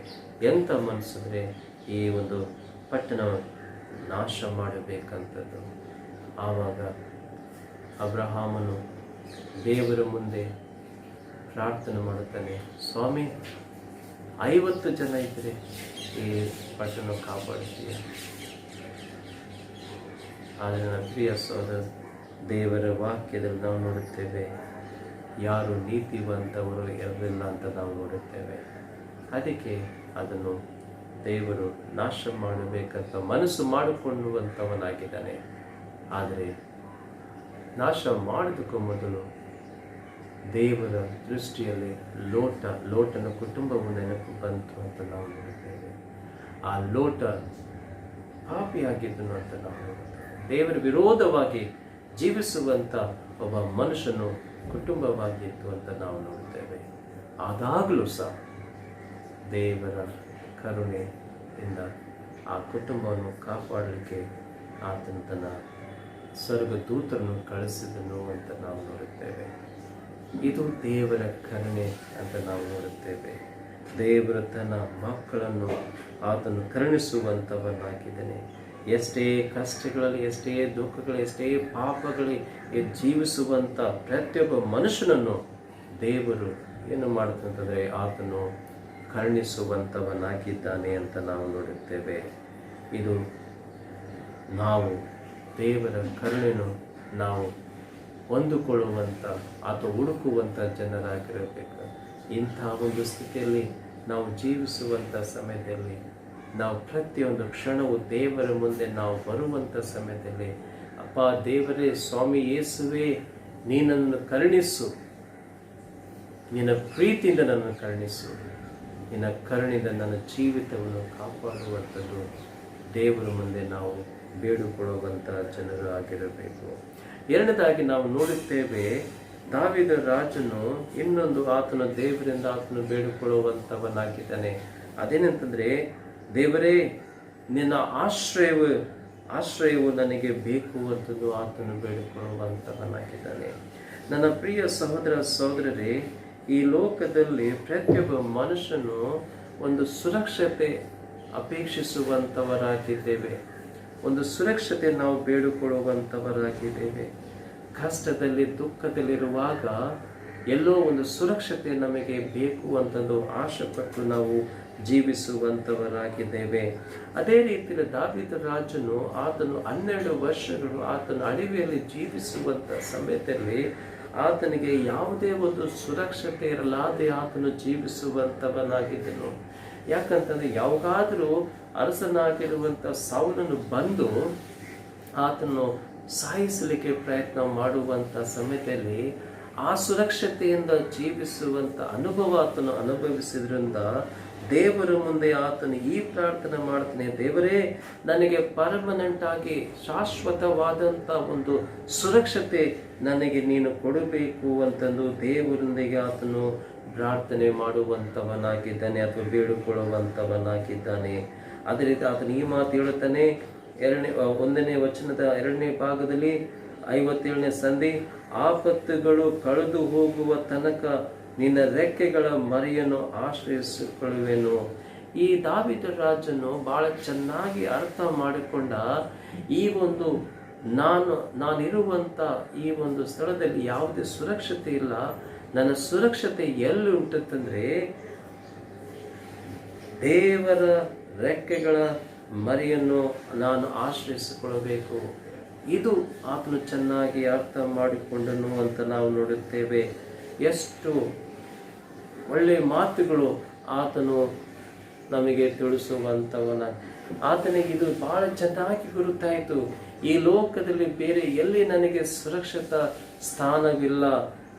ಎಂಥ ಮನಸ್ಸು ಅಂದರೆ ಈ ಒಂದು ಪಟ್ಟಣ ನಾಶ ಮಾಡಬೇಕಂಥದ್ದು. ಆವಾಗ ಅಬ್ರಹಾಮನು ದೇವರ ಮುಂದೆ ಪ್ರಾರ್ಥನೆ ಮಾಡುತ್ತಾನೆ, ಸ್ವಾಮಿ 50 ಜನ ಇದ್ದರೆ ಈ ಪಟ್ಟಣ ಕಾಪಾಡ್ತೀಯ. ಆದರೆ ನನ್ನ ಪ್ರಿಯ ಸಹೋದರ, ದೇವರ ವಾಕ್ಯದಲ್ಲಿ ನಾವು ನೋಡುತ್ತೇವೆ, ಯಾರು ನೀತಿವಂತವರು ಇರಲಿಲ್ಲ ಅಂತ ನಾವು ನೋಡುತ್ತೇವೆ. ಅದಕ್ಕೆ ಅದನ್ನು ದೇವರು ನಾಶ ಮಾಡಬೇಕಂತ ಮನಸ್ಸು ಮಾಡಿಕೊಳ್ಳುವಂಥವನಾಗಿದ್ದಾನೆ. ಆದರೆ ನಾಶ ಮಾಡೋದಕ್ಕೂ ಮೊದಲು ದೇವರ ದೃಷ್ಟಿಯಲ್ಲಿ ಲೋಟನ ಕುಟುಂಬವು ನೆನಪು ಬಂತು ಅಂತ ನಾವು ನೋಡುತ್ತೇವೆ. ಆ ಲೋಟ ಪಾಪಿಯಾಗಿದ್ದನು ಅಂತ ನಾವು ನೋಡುತ್ತೇವೆ. ದೇವರ ವಿರೋಧವಾಗಿ ಜೀವಿಸುವಂಥ ಒಬ್ಬ ಮನುಷ್ಯನು ಕುಟುಂಬವಾಗಿತ್ತು ಅಂತ ನಾವು ನೋಡುತ್ತೇವೆ. ಆದಾಗಲೂ ಸಹ ದೇವರ ಕರುಣೆಯಿಂದ ಆ ಕುಟುಂಬವನ್ನು ಕಾಪಾಡಲಿಕ್ಕೆ ಆತನ ತನ್ನ ಸ್ವರ್ಗದೂತರನ್ನು ಕಳಿಸಿದನು ಅಂತ ನಾವು ನೋಡುತ್ತೇವೆ. ಇದು ದೇವರ ಕರುಣೆ ಅಂತ ನಾವು ನೋಡುತ್ತೇವೆ. ದೇವರ ತನ್ನ ಮಕ್ಕಳನ್ನು ಆತನು ಕರುಣಿಸುವಂಥವನಾಗಿದ್ದಾನೆ. ಎಷ್ಟೇ ಕಷ್ಟಗಳಲ್ಲಿ, ಎಷ್ಟೇ ದುಃಖಗಳು, ಎಷ್ಟೇ ಪಾಪಗಳಿಗೆ ಜೀವಿಸುವಂಥ ಪ್ರತಿಯೊಬ್ಬ ಮನುಷ್ಯನನ್ನು ದೇವರು ಏನು ಮಾಡುತ್ತಂತಂದರೆ ಆತನು ಕರುಣಿಸುವಂಥವನಾಗಿದ್ದಾನೆ ಅಂತ ನಾವು ನೋಡುತ್ತೇವೆ. ಇದು ನಾವು ದೇವರ ಕರುಣೆಯನ್ನು ನಾವು ಹೊಂದಿಕೊಳ್ಳುವಂಥ ಅಥವಾ ಹುಡುಕುವಂಥ ಜನರಾಗಿರಬೇಕು. ಇಂಥ ಒಂದು ಸ್ಥಿತಿಯಲ್ಲಿ ನಾವು ಜೀವಿಸುವಂಥ ಸಮಯದಲ್ಲಿ ನಾವು ಪ್ರತಿಯೊಂದು ಕ್ಷಣವು ದೇವರ ಮುಂದೆ ನಾವು ಬರುವಂಥ ಸಮಯದಲ್ಲಿ, ಅಪ್ಪ ದೇವರೇ, ಸ್ವಾಮಿ ಯೇಸುವೇ, ನೀನನ್ನು ಕರುಣಿಸು, ನಿನ್ನ ಪ್ರೀತಿಯಿಂದ ನನ್ನನ್ನು ಕರುಣಿಸು, ನಿನ್ನ ಕರುಣೆಯಿಂದ ನನ್ನ ಜೀವಿತವನ್ನು ಕಾಪಾಡುವಂಥದ್ದು ದೇವರ ಮುಂದೆ ನಾವು ಬೇಡಿಕೊಳ್ಳುವಂಥ ಜನರು ಆಗಿರಬೇಕು. ಎರಡನೇದಾಗಿ ನಾವು ನೋಡುತ್ತೇವೆ, ದಾವೀದ ರಾಜನು ಇನ್ನೊಂದು ಆತನ ದೇವರಿಂದ ಆತನು ಬೇಡಿಕೊಳ್ಳುವಂಥವನಾಗಿದ್ದಾನೆ. ಅದೇನಂತಂದರೆ, ದೇವರೇ, ನಿನ್ನ ಆಶ್ರಯವು ನನಗೆ ಬೇಕು ಅಂತಂದು ಆತನು ಬೇಡಿಕೊಳ್ಳುವಂಥವನಾಗಿದ್ದಾನೆ. ನನ್ನ ಪ್ರಿಯ ಸಹೋದರ ಸಹೋದರರೇ, ಈ ಲೋಕದಲ್ಲಿ ಪ್ರತಿಯೊಬ್ಬ ಮನುಷ್ಯನು ಒಂದು ಸುರಕ್ಷತೆ ಅಪೇಕ್ಷಿಸುವಂಥವರಾಗಿದ್ದೇವೆ. ಒಂದು ಸುರಕ್ಷತೆ ನಾವು ಬೇಡಿಕೊಳ್ಳುವಂಥವರಾಗಿದ್ದೇವೆ. ಕಷ್ಟದಲ್ಲಿ, ದುಃಖದಲ್ಲಿರುವಾಗ ಎಲ್ಲೋ ಒಂದು ಸುರಕ್ಷತೆ ನಮಗೆ ಬೇಕು ಅಂತಂದು ಆಶೆಪಟ್ಟು ನಾವು ಜೀವಿಸುವಂಥವರಾಗಿದ್ದೇವೆ. ಅದೇ ರೀತಿಯಲ್ಲಿ ದಾವೀದ ರಾಜನು ಆತನು 12 ವರ್ಷಗಳು ಆತನು ಅಡವಿಯಲ್ಲಿ ಜೀವಿಸುವಂಥ ಸಮಯದಲ್ಲಿ ಆತನಿಗೆ ಯಾವುದೇ ಒಂದು ಸುರಕ್ಷತೆ ಇರಲಾದೆ ಆತನು ಜೀವಿಸುವಂಥವನಾಗಿದ್ದನು. ಯಾಕಂತಂದರೆ ಯಾವಾಗಾದರೂ ಅರಸನಾಗಿರುವಂಥ ಸೌಲನು ಬಂದು ಆತನು ಸಾಯಿಸಲಿಕ್ಕೆ ಪ್ರಯತ್ನ ಮಾಡುವಂಥ ಸಮಯದಲ್ಲಿ ಆ ಸುರಕ್ಷತೆಯಿಂದ ಜೀವಿಸುವಂಥ ಅನುಭವ ಆತನು ಅನುಭವಿಸಿದ್ರಿಂದ ದೇವರ ಮುಂದೆ ಆತನು ಈ ಪ್ರಾರ್ಥನೆ ಮಾಡ್ತಾನೆ, ದೇವರೇ, ನನಗೆ ಪರ್ಮನೆಂಟ್ ಆಗಿ ಶಾಶ್ವತವಾದಂಥ ಒಂದು ಸುರಕ್ಷತೆ ನನಗೆ ನೀನು ಕೊಡಬೇಕು ಅಂತಂದು ದೇವರೊಂದಿಗೆ ಆತನು ಪ್ರಾರ್ಥನೆ ಮಾಡುವಂಥವನಾಗಿದ್ದಾನೆ ಅಥವಾ ಬೇಡಿಕೊಳ್ಳುವಂಥವನಾಗಿದ್ದಾನೆ. ಅದೇ ರೀತಿ ಆತನು ಈ ಮಾತು ಹೇಳುತ್ತಾನೆ, 1ನೇ ವಚನದ 2ನೇ ಭಾಗದಲ್ಲಿ 57ನೇ ಸಂಧಿ, ಆಪತ್ತುಗಳು ಕಳೆದು ಹೋಗುವ ತನಕ ನಿನ್ನ ರೆಕ್ಕೆಗಳ ಮರೆಯನ್ನು ಆಶ್ರಯಿಸಿಕೊಳ್ಳುವೆನು. ಈ ದಾವೀದ ರಾಜನು ಬಹಳ ಚೆನ್ನಾಗಿ ಅರ್ಥ ಮಾಡಿಕೊಂಡ, ಈ ಒಂದು ನಾನಿರುವಂಥ ಈ ಒಂದು ಸ್ಥಳದಲ್ಲಿ ಯಾವುದೇ ಸುರಕ್ಷತೆ ಇಲ್ಲ. ನನ್ನ ಸುರಕ್ಷತೆ ಎಲ್ಲಿ ಉಂಟಂತಂದ್ರೆ ದೇವರ ರೆಕ್ಕೆಗಳ ಮರೆಯನ್ನು ನಾನು ಆಶ್ರಯಿಸಿಕೊಳ್ಳಬೇಕು. ಇದು ಆತನು ಚೆನ್ನಾಗಿ ಅರ್ಥ ಮಾಡಿಕೊಂಡನು ಅಂತ ನಾವು ನೋಡುತ್ತೇವೆ. ಎಷ್ಟು ಒಳ್ಳೆಯ ಮಾತುಗಳು ಆತನು ನಮಗೆ ತಿಳಿಸುವಂಥವನ. ಆತನಿಗೆ ಇದು ಬಹಳ ಚೆನ್ನಾಗಿ ಗುರುತಾಯಿತು. ಈ ಲೋಕದಲ್ಲಿ ಬೇರೆ ಎಲ್ಲಿ ನನಗೆ ಸುರಕ್ಷಿತ ಸ್ಥಾನವಿಲ್ಲ.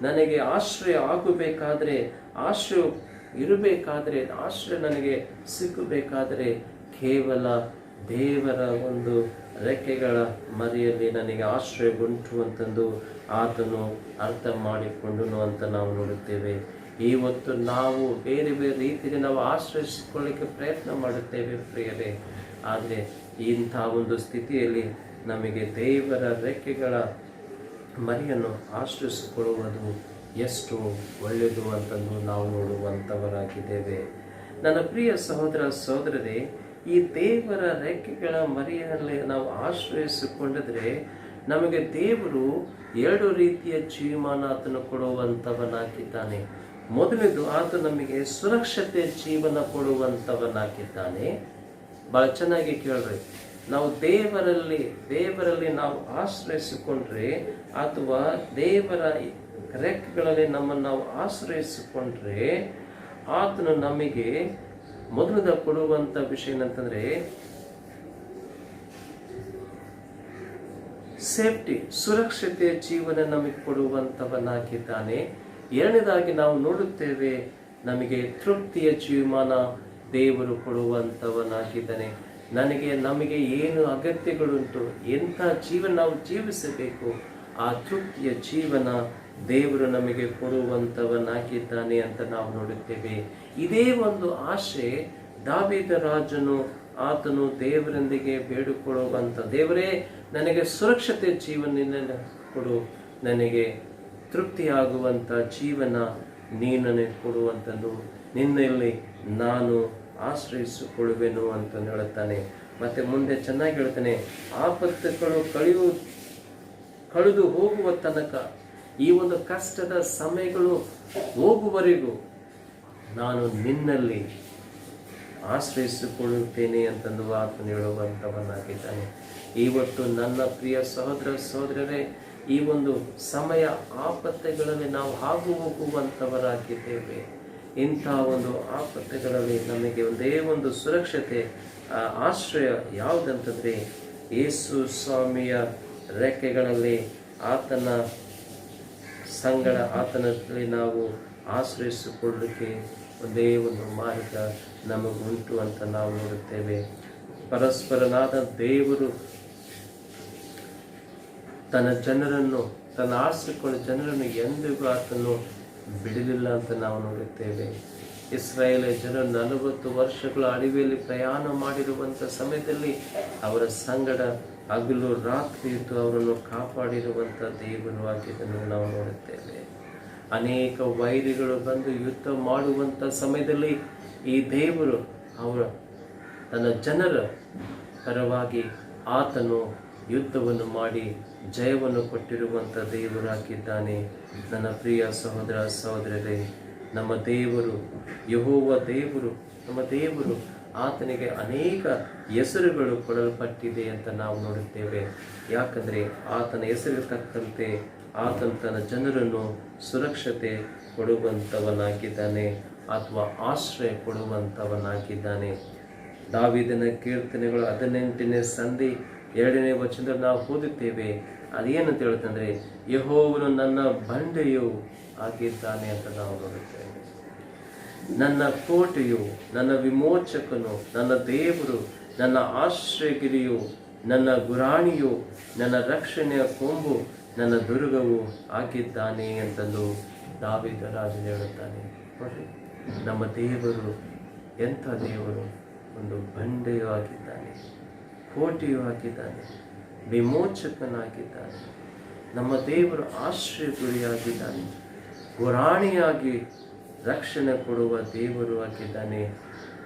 ನನಗೆ ಆಶ್ರಯ ಆಗಬೇಕಾದ್ರೆ, ಆಶ್ರಯ ಇರಬೇಕಾದ್ರೆ, ಆಶ್ರಯ ನನಗೆ ಸಿಕ್ಕಬೇಕಾದರೆ ಕೇವಲ ದೇವರ ಒಂದು ರೆಕ್ಕೆಗಳ ಮರೆಯಲ್ಲಿ ನನಗೆ ಆಶ್ರಯ ಉಂಟು ಅಂತಂದು ಆತನು ಅರ್ಥ ಮಾಡಿಕೊಂಡನು ಅಂತ ನಾವು ನೋಡುತ್ತೇವೆ. ಇವತ್ತು ನಾವು ಬೇರೆ ಬೇರೆ ರೀತಿಯಲ್ಲಿ ನಾವು ಆಶ್ರಯಿಸಿಕೊಳ್ಳಿಕ್ಕೆ ಪ್ರಯತ್ನ ಮಾಡುತ್ತೇವೆ ಪ್ರಿಯರೇ. ಆದರೆ ಇಂಥ ಒಂದು ಸ್ಥಿತಿಯಲ್ಲಿ ನಮಗೆ ದೇವರ ರೆಕ್ಕೆಗಳ ಮರೆಯನ್ನು ಆಶ್ರಯಿಸಿಕೊಳ್ಳುವುದು ಎಷ್ಟು ಒಳ್ಳೆಯದು ಅಂತಂದು ನಾವು ನೋಡುವಂಥವರಾಗಿದ್ದೇವೆ. ನನ್ನ ಪ್ರಿಯ ಸಹೋದರ ಸಹೋದರರೇ, ಈ ದೇವರ ರೆಕ್ಕೆಗಳ ಮರೆಯಲ್ಲಿ ನಾವು ಆಶ್ರಯಿಸಿಕೊಂಡಿದ್ರೆ ನಮಗೆ ದೇವರು 2 ರೀತಿಯ ಜೀವಮಾನ ಆತನು ಕೊಡುವಂಥವನಾಗಿದ್ದಾನೆ. ಮೊದಲನೇದು, ಆತ ನಮಗೆ ಸುರಕ್ಷತೆ ಜೀವನ ಕೊಡುವಂಥವನಾಗಿದ್ದಾನೆ. ಬಹಳ ಚೆನ್ನಾಗಿ ಕೇಳ್ರಿ, ನಾವು ದೇವರಲ್ಲಿ ನಾವು ಆಶ್ರಯಿಸಿಕೊಂಡ್ರೆ ಅಥವಾ ದೇವರ ರೆಕ್ಕೆಗಳಲ್ಲಿ ನಮ್ಮನ್ನು ನಾವು ಆಶ್ರಯಿಸಿಕೊಂಡ್ರೆ ಆತನು ನಮಗೆ ಮೊದಲದ ಕೊಡುವಂಥ ವಿಷಯ ಏನಂತಂದ್ರೆ ಸೇಫ್ಟಿ, ಸುರಕ್ಷತೆ ಜೀವನ ನಮಗೆ ಕೊಡುವಂಥವನಾಗಿದ್ದಾನೆ. ಎರಡನೇದಾಗಿ ನಾವು ನೋಡುತ್ತೇವೆ, ನಮಗೆ ತೃಪ್ತಿಯ ಜೀವಮಾನ ದೇವರು ಕೊಡುವಂಥವನಾಗಿದ್ದಾನೆ. ನಮಗೆ ಏನು ಅಗತ್ಯಗಳುಂಟು, ಎಂಥ ಜೀವನ ನಾವು ಜೀವಿಸಬೇಕು, ಆ ತೃಪ್ತಿಯ ಜೀವನ ದೇವರು ನಮಗೆ ಕೊಡುವಂಥವನಾಗಿದ್ದಾನೆ ಅಂತ ನಾವು ನೋಡುತ್ತೇವೆ. ಇದೇ ಒಂದು ಆಶೆ ದಾವೀದ ರಾಜನು ಆತನು ದೇವರೊಂದಿಗೆ ಬೇಡಿಕೊಳ್ಳುವಂಥ, ದೇವರೇ ನನಗೆ ಸುರಕ್ಷತೆ ಜೀವನ ಕೊಡು, ನನಗೆ ತೃಪ್ತಿಯಾಗುವಂಥ ಜೀವನ ನೀನು ನನಗೆ ಕೊಡುವಂಥದ್ದು, ನಿನ್ನಲ್ಲಿ ನಾನು ಆಶ್ರಯಿಸಿಕೊಳ್ಳುವೆನು ಅಂತ ಹೇಳುತ್ತಾನೆ. ಮತ್ತೆ ಮುಂದೆ ಚೆನ್ನಾಗಿ ಹೇಳ್ತಾನೆ, ಆಪತ್ತುಗಳು ಕಳೆದು ಹೋಗುವ ತನಕ, ಈ ಒಂದು ಕಷ್ಟದ ಸಮಯಗಳು ಹೋಗುವವರೆಗೂ ನಾನು ನಿನ್ನಲ್ಲಿ ಆಶ್ರಯಿಸಿಕೊಳ್ಳುತ್ತೇನೆ ಅಂತಂದು ಆತನು ಹೇಳುವಂಥವನಾಗಿದ್ದಾನೆ. ಇವತ್ತು ನನ್ನ ಪ್ರಿಯ ಸಹೋದರ ಸಹೋದರರೇ, ಈ ಒಂದು ಸಮಯ ಆಪತ್ತುಗಳಲ್ಲಿ ನಾವು ಹೋಗುವಂಥವರಾಗಿದ್ದೇವೆ. ಇಂಥ ಒಂದು ಆಪತ್ತುಗಳಲ್ಲಿ ನಮಗೆ ಒಂದೇ ಒಂದು ಸುರಕ್ಷತೆ, ಆಶ್ರಯ ಯಾವುದಂತಂದರೆ ಯೇಸು ಸ್ವಾಮಿಯ ರೆಕ್ಕೆಗಳಲ್ಲಿ, ಆತನ ಸಂಗಡ ಆತನಲ್ಲಿ ನಾವು ಆಶ್ರಯಿಸಿಕೊಳ್ಳಲಿಕ್ಕೆ ಒಂದೇ ಒಂದು ಮಾರ್ಗ ನಮಗುಂಟು ಅಂತ ನಾವು ನೋಡುತ್ತೇವೆ. ಪರಸ್ಪರನಾದ ದೇವರು ತನ್ನ ಜನರನ್ನು, ತನ್ನ ಆಶ್ರಯಿಸಿಕೊಳ್ಳೋ ಜನರನ್ನು ಎಂದಿಗೂ ಆತನು ಬಿಡಲಿಲ್ಲ ಅಂತ ನಾವು ನೋಡುತ್ತೇವೆ. ಇಸ್ರಾಯೇಲ್ ಜನರು 40 ವರ್ಷಗಳ ಅಡವಿಯಲ್ಲಿ ಪ್ರಯಾಣ ಮಾಡಿರುವಂಥ ಸಮಯದಲ್ಲಿ ಅವರ ಸಂಗಡ ಹಗಲು ರಾತ್ರಿ ಇದ್ದು ಅವರನ್ನು ಕಾಪಾಡಿರುವಂಥ ದೇವರು ಆಗಿದ್ದನ್ನು ನಾವು ನೋಡುತ್ತೇವೆ. ಅನೇಕ ವೈರಿಗಳು ಬಂದು ಯುದ್ಧ ಮಾಡುವಂಥ ಸಮಯದಲ್ಲಿ ಈ ದೇವರು ತನ್ನ ಜನರ ಪರವಾಗಿ ಆತನು ಯುದ್ಧವನ್ನು ಮಾಡಿ ಜಯವನ್ನು ಕೊಟ್ಟಿರುವಂಥ ದೇವರಾಗಿದ್ದಾನೆ. ನನ್ನ ಪ್ರಿಯ ಸಹೋದರ ಸಹೋದರರೇ, ನಮ್ಮ ದೇವರು ಯೆಹೋವ ದೇವರು, ನಮ್ಮ ದೇವರು, ಆತನಿಗೆ ಅನೇಕ ಹೆಸರುಗಳು ಕೊಡಲ್ಪಟ್ಟಿದೆ ಅಂತ ನಾವು ನೋಡುತ್ತೇವೆ. ಯಾಕಂದರೆ ಆತನ ಹೆಸರಿಗೆ ತಕ್ಕಂತೆ ಆತನು ತನ್ನ ಜನರನ್ನು ಸುರಕ್ಷತೆ ಕೊಡುವಂಥವನಾಗಿದ್ದಾನೆ ಅಥವಾ ಆಶ್ರಯ ಕೊಡುವಂಥವನಾಗಿದ್ದಾನೆ. ದಾವೀದನ ಕೀರ್ತನೆಗಳು 18ನೇ ಸಂಧಿ 2ನೇ ವಚನದಲ್ಲಿ ನಾವು ಓದುತ್ತೇವೆ. ಅದೇನಂತ ಹೇಳುತ್ತಂದ್ರೆ, ಯೆಹೋವನು ನನ್ನ ಬಂಡೆಯು ಆಗಿದ್ದಾನೆ ಅಂತ ನಾವು ನೋಡುತ್ತೇವೆ. ನನ್ನ ಕೋಟೆಯು, ನನ್ನ ವಿಮೋಚಕನು, ನನ್ನ ದೇವರು, ನನ್ನ ಆಶ್ರಯಗಿರಿಯು, ನನ್ನ ಗುರಾಣಿಯು, ನನ್ನ ರಕ್ಷಣೆಯ ಕೊಂಬು, ನನ್ನ ದುರ್ಗವು ಆಗಿದ್ದಾನೆ ಅಂತಂದು ದಾವೀದ ರಾಜನು ಹೇಳುತ್ತಾನೆ. ನೋಡ್ರಿ, ನಮ್ಮ ದೇವರು ಎಂಥ ದೇವರು! ಒಂದು ಬಂಡೆಯೂ ಆಗಿದ್ದಾನೆ, ಕೋಟೆಯೂ ಆಗಿದ್ದಾನೆ, ವಿಮೋಚಕನಾಗಿದ್ದಾನೆ. ನಮ್ಮ ದೇವರು ಆಶ್ರಯ ಗುರಿಯಾಗಿದ್ದಾನೆ, ಗುರಾಣಿಯಾಗಿ ರಕ್ಷಣೆ ಕೊಡುವ ದೇವರು ಆಗಿದ್ದಾನೆ.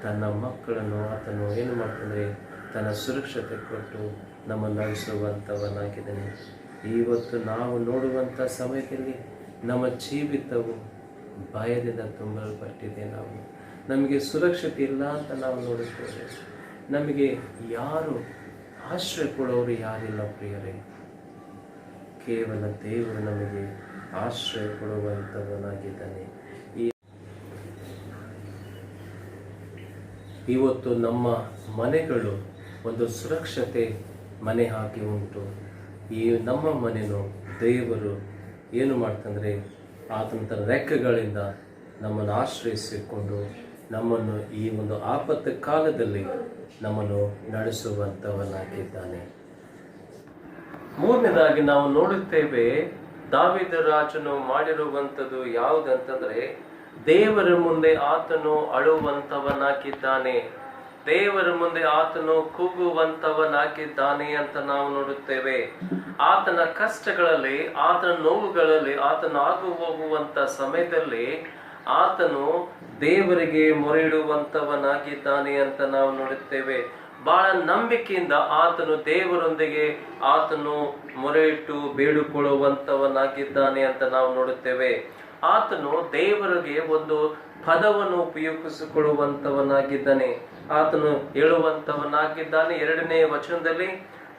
ತನ್ನ ಮಕ್ಕಳನ್ನು ಆತನು ಏನು ಮಾಡ್ತಂದರೆ ತನ್ನ ಸುರಕ್ಷತೆ ಕೊಟ್ಟು ನಮ್ಮನ್ನು ನಡೆಸುವಂಥವನಾಗಿದ್ದಾನೆ. ಇವತ್ತು ನಾವು ನೋಡುವಂಥ ಸಮಯದಲ್ಲಿ ನಮ್ಮ ಜೀವಿತವು ಭಯದಿಂದ ತುಂಬಲ್ಪಟ್ಟಿದೆ. ನಮಗೆ ಸುರಕ್ಷತೆ ಇಲ್ಲ ಅಂತ ನಾವು ನೋಡುತ್ತೇವೆ. ನಮಗೆ ಯಾರು ಆಶ್ರಯ ಕೊಡೋರು ಯಾರಿಲ್ಲ ಪ್ರಿಯರೇ. ಕೇವಲ ದೇವರು ನಮಗೆ ಆಶ್ರಯ ಕೊಡುವಂಥವನಾಗಿದ್ದಾನೆ. ಇವತ್ತು ನಮ್ಮ ಮನೆಗಳು ಒಂದು ಸುರಕ್ಷತೆ ಮನೆ ಹಾಕಿ ಉಂಟು. ಈ ನಮ್ಮ ಮನೆಯೂ ದೇವರು ಏನು ಮಾಡ್ತಂದರೆ ಆತನ ತನ್ನ ರೆಕ್ಕೆಗಳಿಂದ ನಮ್ಮನ್ನು ಆಶ್ರಯಿಸಿಕೊಂಡು ನಮ್ಮನ್ನು ಈ ಒಂದು ಆಪತ್ತು ಕಾಲದಲ್ಲಿ ನಮ್ಮನ್ನು ನಡೆಸುವಂಥವನಾಗಿದ್ದಾನೆ. ಮೂರನೇದಾಗಿ ನಾವು ನೋಡುತ್ತೇವೆ, ದಾವೀದ ರಾಜನು ಮಾಡಿರುವಂಥದ್ದು ಯಾವುದಂತಂದ್ರೆ ದೇವರ ಮುಂದೆ ಆತನು ಅಳುವಂಥವನಾಗಿದ್ದಾನೆ, ದೇವರ ಮುಂದೆ ಆತನು ಕೂಗುವಂಥವನಾಗಿದ್ದಾನೆ ಅಂತ ನಾವು ನೋಡುತ್ತೇವೆ. ಆತನ ಕಷ್ಟಗಳಲ್ಲಿ, ಆತನ ನೋವುಗಳಲ್ಲಿ, ಆತನು ಆಗು ಹೋಗುವಂತ ಸಮಯದಲ್ಲಿ ಆತನು ದೇವರಿಗೆ ಮೊರೆಯಿಡುವಂಥವನಾಗಿದ್ದಾನೆ ಅಂತ ನಾವು ನೋಡುತ್ತೇವೆ. ಬಹಳ ನಂಬಿಕೆಯಿಂದ ಆತನು ದೇವರೊಂದಿಗೆ ಆತನು ಮೊರೆಯಿಟ್ಟು ಬೇಡಿಕೊಳ್ಳುವಂಥವನಾಗಿದ್ದಾನೆ ಅಂತ ನಾವು ನೋಡುತ್ತೇವೆ. ಆತನು ದೇವರಿಗೆ ಒಂದು ಪದವನ್ನು ಉಪಯೋಗಿಸಿಕೊಳ್ಳುವಂಥವನಾಗಿದ್ದಾನೆ. ಆತನು ಹೇಳುವಂಥವನಾಗಿದ್ದಾನೆ 2ನೇ ವಚನದಲ್ಲಿ,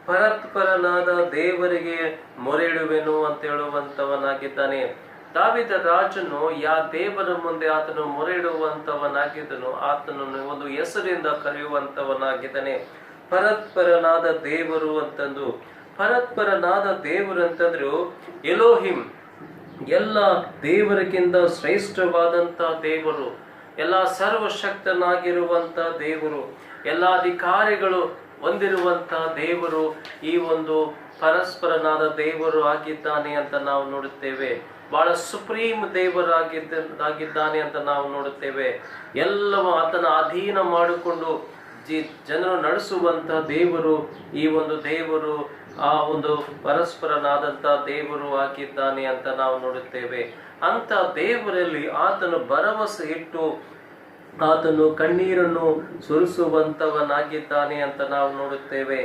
ಪರತ್ಪರನಾದ ದೇವರಿಗೆ ಮೊರೆಯಿಡುವೆನು ಅಂತ ಹೇಳುವಂಥವನಾಗಿದ್ದಾನೆ. ದಾವೀದ ರಾಜನು ದೇವರ ಮುಂದೆ ಆತನು ಮೊರೆಯಿಡುವಂಥವನಾಗಿದ್ದನು. ಆತನನ್ನು ಒಂದು ಹೆಸರಿಂದ ಕರೆಯುವಂಥವನಾಗಿದ್ದಾನೆ, ಪರತ್ಪರನಾದ ದೇವರು ಅಂತಂದು. ಪರತ್ಪರನಾದ ದೇವರು ಅಂತಂದ್ರು ಎಲೋಹಿಮ್, ಎಲ್ಲ ದೇವರಿಗಿಂತ ಶ್ರೇಷ್ಠವಾದಂಥ ದೇವರು, ಎಲ್ಲ ಸರ್ವಶಕ್ತನಾಗಿರುವಂಥ ದೇವರು, ಎಲ್ಲ ಅಧಿಕಾರಿಗಳು ಹೊಂದಿರುವಂಥ ದೇವರು ಈ ಒಂದು ಪರಸ್ಪರನಾದ ದೇವರು ಆಗಿದ್ದಾನೆ ಅಂತ ನಾವು ನೋಡುತ್ತೇವೆ. ಬಹಳ ಸುಪ್ರೀಂ ದೇವರಾಗಿದ್ದಾನೆ ಅಂತ ನಾವು ನೋಡುತ್ತೇವೆ. ಎಲ್ಲವೂ ಆತನ ಅಧೀನ ಮಾಡಿಕೊಂಡು ಜನರು ನಡೆಸುವಂತ ದೇವರು ಈ ಒಂದು ದೇವರು, ಆ ಒಂದು ಪರಸ್ಪರನಾದಂತ ದೇವರು ಆಗಿದ್ದಾನೆ ಅಂತ ನಾವು ನೋಡುತ್ತೇವೆ. ಅಂತ ದೇವರಲ್ಲಿ ಆತನು ಭರವಸೆ ಇಟ್ಟು ಆತನು ಕಣ್ಣೀರನ್ನು ಸುರಿಸುವಂತವನಾಗಿದ್ದಾನೆ ಅಂತ ನಾವು ನೋಡುತ್ತೇವೆ.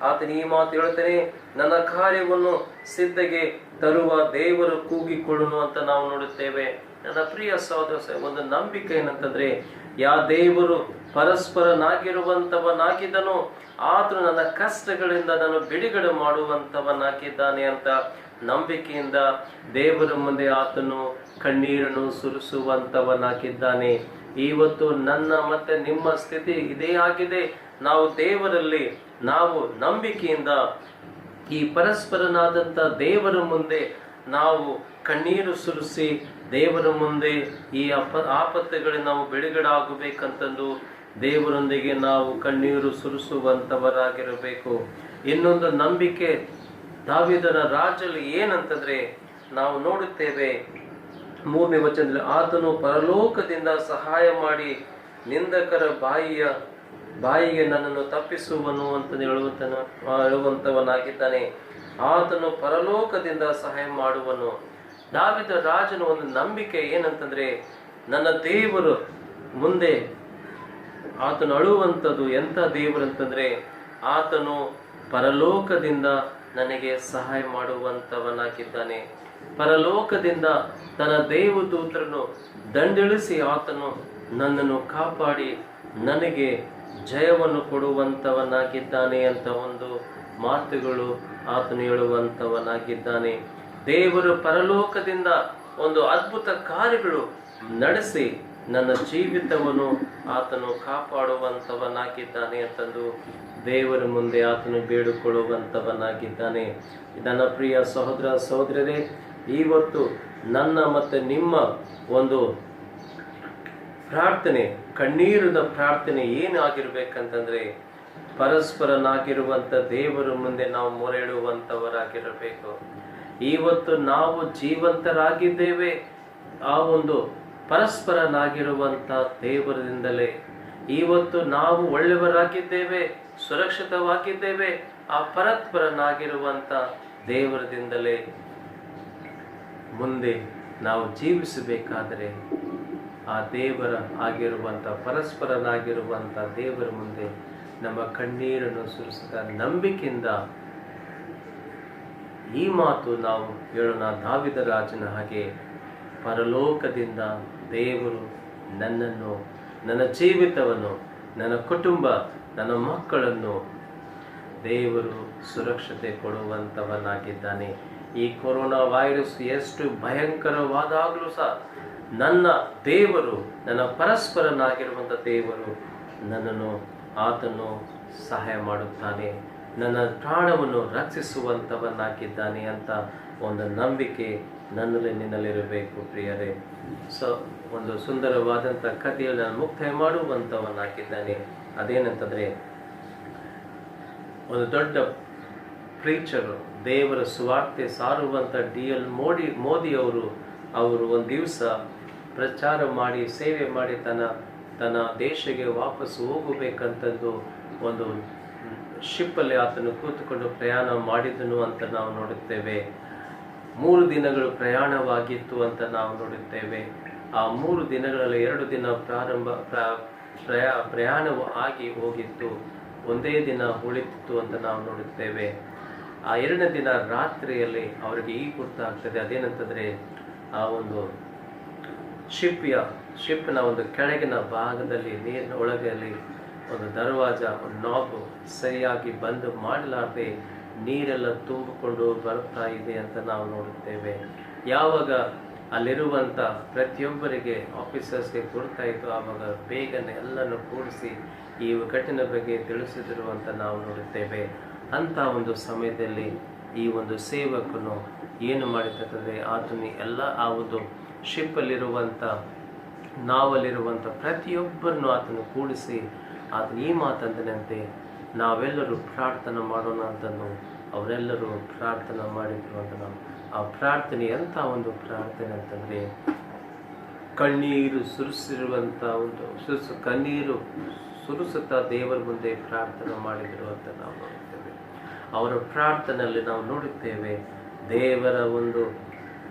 ಆತನ ಈ ಮಾತು ಹೇಳ್ತಾನೆ, ನನ್ನ ಕಾರ್ಯವನ್ನು ಸಿದ್ಧಗೆ ತರುವ ದೇವರು ಕೂಗಿಕೊಳ್ಳುನು ಅಂತ ನಾವು ನೋಡುತ್ತೇವೆ. ನನ್ನ ಪ್ರಿಯ ಸಹೋದರ, ಒಂದು ನಂಬಿಕೆ ಏನಂತಂದ್ರೆ, ಯಾ ದೇವರು ಪರಸ್ಪರನಾಗಿರುವಂತವನಾಗಿದ್ದನು, ಆತನು ನನ್ನ ಕಷ್ಟಗಳಿಂದ ನಾನು ಬಿಡುಗಡೆ ಮಾಡುವಂತವನಾಗಿದ್ದಾನೆ ಅಂತ ನಂಬಿಕೆಯಿಂದ ದೇವರ ಮುಂದೆ ಆತನು ಕಣ್ಣೀರನ್ನು ಸುರಿಸುವಂತವನಾಗಿದ್ದಾನೆ. ಇವತ್ತು ನನ್ನ ಮತ್ತೆ ನಿಮ್ಮ ಸ್ಥಿತಿ ಇದೇ ಆಗಿದೆ. ನಾವು ದೇವರಲ್ಲಿ ನಾವು ನಂಬಿಕೆಯಿಂದ ಈ ಪರಸ್ಪರನಾದಂಥ ದೇವರ ಮುಂದೆ ನಾವು ಕಣ್ಣೀರು ಸುರಿಸಿ ದೇವರ ಮುಂದೆ ಈ ಆಪತ್ತುಗಳಿಗೆ ನಾವು ಬಿಡುಗಡೆ ಆಗಬೇಕಂತಂದು ದೇವರೊಂದಿಗೆ ನಾವು ಕಣ್ಣೀರು ಸುರಿಸುವಂತವರಾಗಿರಬೇಕು. ಇನ್ನೊಂದು ನಂಬಿಕೆ ದಾವೀದನ ರಾಜಲ್ಲಿ ಏನಂತಂದ್ರೆ, ನಾವು ನೋಡುತ್ತೇವೆ 3ನೇ ವಚನದಲ್ಲಿ, ಆತನು ಪರಲೋಕದಿಂದ ಸಹಾಯ ಮಾಡಿ ನಿಂದಕರ ಬಾಯಿಗೆ ನನ್ನನ್ನು ತಪ್ಪಿಸುವನು ಅಂತ ಹೇಳುವಂತವನಾಗಿದ್ದಾನೆ. ಆತನು ಪರಲೋಕದಿಂದ ಸಹಾಯ ಮಾಡುವನು. ದಾವೀದ ರಾಜನ ಒಂದು ನಂಬಿಕೆ ಏನಂತಂದ್ರೆ, ನನ್ನ ದೇವರು ಮುಂದೆ ಆತನು ಅಳುವಂಥದ್ದು ಎಂಥ ದೇವರು ಅಂತಂದ್ರೆ, ಆತನು ಪರಲೋಕದಿಂದ ನನಗೆ ಸಹಾಯ ಮಾಡುವಂತವನಾಗಿದ್ದಾನೆ. ಪರಲೋಕದಿಂದ ತನ್ನ ದೇವದೂತರನ್ನು ದಂಡಿಳಿಸಿ ಆತನು ನನ್ನನ್ನು ಕಾಪಾಡಿ ನನಗೆ ಜಯವನ್ನು ಕೊಡುವಂತವನಾಗಿದ್ದಾನೆ ಅಂತ ಒಂದು ಮಾತುಗಳು ಆತನು ಹೇಳುವಂತವನಾಗಿದ್ದಾನೆ. ದೇವರು ಪರಲೋಕದಿಂದ ಒಂದು ಅದ್ಭುತ ಕಾರ್ಯಗಳು ನಡೆಸಿ ನನ್ನ ಜೀವಿತವನ್ನು ಆತನು ಕಾಪಾಡುವಂತವನಾಗಿದ್ದಾನೆ ಅಂತಂದು ದೇವರ ಮುಂದೆ ಆತನು ಬೇಡಿಕೊಳ್ಳುವಂತವನಾಗಿದ್ದಾನೆ. ನನ್ನ ಪ್ರಿಯ ಸಹೋದರ ಸಹೋದರರೇ, ಇವತ್ತು ನನ್ನ ಮತ್ತೆ ನಿಮ್ಮ ಒಂದು ಪ್ರಾರ್ಥನೆ, ಕಣ್ಣೀರಿನ ಪ್ರಾರ್ಥನೆ ಏನಾಗಿರ್ಬೇಕಂತಂದ್ರೆ, ಪರಸ್ಪರನಾಗಿರುವಂತ ದೇವರ ಮುಂದೆ ನಾವು ಮೊರೆ ಇಡುವಂತವರಾಗಿರಬೇಕು. ಇವತ್ತು ನಾವು ಜೀವಂತರಾಗಿದ್ದೇವೆ ಆ ಒಂದು ಪರಸ್ಪರನಾಗಿರುವಂತ ದೇವರಿಂದಲೇ. ಇವತ್ತು ನಾವು ಒಳ್ಳೆಯವರಾಗಿದ್ದೇವೆ, ಸುರಕ್ಷಿತವಾಗಿದ್ದೇವೆ ಆ ಪರಸ್ಪರನಾಗಿರುವಂತ ದೇವರದಿಂದಲೇ. ಮುಂದೆ ನಾವು ಜೀವಿಸಬೇಕಾದರೆ ಆ ದೇವರ ಆಗಿರುವಂತ ಪರಸ್ಪರನಾಗಿರುವಂತ ದೇವರ ಮುಂದೆ ನಮ್ಮ ಕಣ್ಣೀರನ್ನು ಸುರಿಸಿದ ನಂಬಿಕೆಯಿಂದ ಈ ಮಾತು ನಾವು ಹೇಳೋಣ. ದಾವೀದ ರಾಜನ ಹಾಗೆ ಪರಲೋಕದಿಂದ ದೇವರು ನನ್ನನ್ನು, ನನ್ನ ಜೀವಿತವನ್ನು, ನನ್ನ ಕುಟುಂಬ, ನನ್ನ ಮಕ್ಕಳನ್ನು ದೇವರು ಸುರಕ್ಷತೆ ಕೊಡುವಂತವನಾಗಿದ್ದಾನೆ. ಈ ಕೊರೋನಾ ವೈರಸ್ ಎಷ್ಟು ಭಯಂಕರವಾದಾಗಲೂ ಸಹ ನನ್ನ ದೇವರು, ನನ್ನ ಪರಸ್ಪರನಾಗಿರುವಂಥ ದೇವರು ನನ್ನನ್ನು ಆತನು ಸಹಾಯ ಮಾಡುತ್ತಾನೆ, ನನ್ನ ಪ್ರಾಣವನ್ನು ರಕ್ಷಿಸುವಂತವನಾಗಿದ್ದಾನೆ ಅಂತ ಒಂದು ನಂಬಿಕೆ ನನ್ನಲ್ಲಿ ನಿನ್ನಲ್ಲಿರಬೇಕು ಪ್ರಿಯರೇ. ಒಂದು ಸುಂದರವಾದಂಥ ಕಥೆಯಲ್ಲಿ ನಾನು ಮುಕ್ತಾಯ ಮಾಡುವಂತವನಾಗಿದ್ದಾನೆ. ಅದೇನಂತಂದ್ರೆ, ಒಂದು ದೊಡ್ಡ ಪ್ರೀಚರು, ದೇವರ ಸುವಾರ್ತೆ ಸಾರುವಂಥ DL ಮೋದಿ ಅವರು ಒಂದು ದಿವಸ ಪ್ರಚಾರ ಮಾಡಿ ಸೇವೆ ಮಾಡಿ ತನ್ನ ದೇಶಕ್ಕೆ ವಾಪಸ್ ಹೋಗಬೇಕಂತಂದು ಒಂದು ಶಿಪ್ಪಲ್ಲಿ ಆತನು ಕೂತುಕೊಂಡು ಪ್ರಯಾಣ ಮಾಡಿದನು ಅಂತ ನಾವು ನೋಡುತ್ತೇವೆ. 3 ದಿನಗಳು ಪ್ರಯಾಣವಾಗಿತ್ತು ಅಂತ ನಾವು ನೋಡುತ್ತೇವೆ. ಆ 3 ದಿನಗಳಲ್ಲಿ 2 ದಿನ ಪ್ರಯಾಣವು ಆಗಿ ಹೋಗಿತ್ತು, ಒಂದೇ ದಿನ ಉಳಿತಿತ್ತು ಅಂತ ನಾವು ನೋಡುತ್ತೇವೆ. ಆ 2ನೇ ದಿನ ರಾತ್ರಿಯಲ್ಲಿ ಅವರಿಗೆ ಈ ಗೊತ್ತಾಗ್ತದೆ. ಅದೇನಂತಂದ್ರೆ, ಆ ಒಂದು ಶಿಪ್ನ ಒಂದು ಕೆಳಗಿನ ಭಾಗದಲ್ಲಿ ನೀರಿನ ಒಳಗಲ್ಲಿ ಒಂದು ದರ್ವಾಜ, ಒಂದು ನಾಬ್ ಸರಿಯಾಗಿ ಬಂದ್ ಮಾಡಲಾರದೆ ನೀರೆಲ್ಲ ತುಂಬಿಕೊಂಡು ಬರ್ತಾ ಇದೆ ಅಂತ ನಾವು ನೋಡುತ್ತೇವೆ. ಯಾವಾಗ ಅಲ್ಲಿರುವಂಥ ಪ್ರತಿಯೊಬ್ಬರಿಗೆ ಆಫೀಸರ್ಸ್ಗೆ ಗೊತ್ತಾಯಿತು, ಆವಾಗ ಬೇಗನೆ ಎಲ್ಲನೂ ಕೂಡಿಸಿ ಈ ಘಟನೆ ಬಗ್ಗೆ ತಿಳಿಸಿದರು ಅಂತ ನಾವು ನೋಡುತ್ತೇವೆ. ಅಂಥ ಒಂದು ಸಮಯದಲ್ಲಿ ಈ ಒಂದು ಸೇವಕನು ಏನು ಮಾಡಿರ್ತಕ್ಕಂದರೆ ಆತನ ಎಲ್ಲ ಆ ಒಂದು ಶಿಪ್ಪಲ್ಲಿರುವಂಥ ನಾವಲ್ಲಿರುವಂಥ ಪ್ರತಿಯೊಬ್ಬರನ್ನು ಆತನು ಕೂಡಿಸಿ ಆತನ ಈ ಮಾತಂದನಂತೆ ನಾವೆಲ್ಲರೂ ಪ್ರಾರ್ಥನೆ ಮಾಡೋಣ ಅಂತಂದು ಅವರೆಲ್ಲರೂ ಪ್ರಾರ್ಥನೆ ಮಾಡಿದ್ರು ಅಂತ ನಾವು ಆ ಪ್ರಾರ್ಥನೆ ಎಂಥ ಒಂದು ಪ್ರಾರ್ಥನೆ ಅಂತಂದರೆ ಕಣ್ಣೀರು ಸುರಿಸಿರುವಂಥ ಒಂದು ಕಣ್ಣೀರು ಸುರಿಸುತ್ತಾ ದೇವರ ಮುಂದೆ ಪ್ರಾರ್ಥನೆ ಮಾಡಿದರು ಅಂತ ನಾವು ನೋಡುತ್ತೇವೆ. ಅವರ ಪ್ರಾರ್ಥನೆಯಲ್ಲಿ ನಾವು ನೋಡುತ್ತೇವೆ ದೇವರ ಒಂದು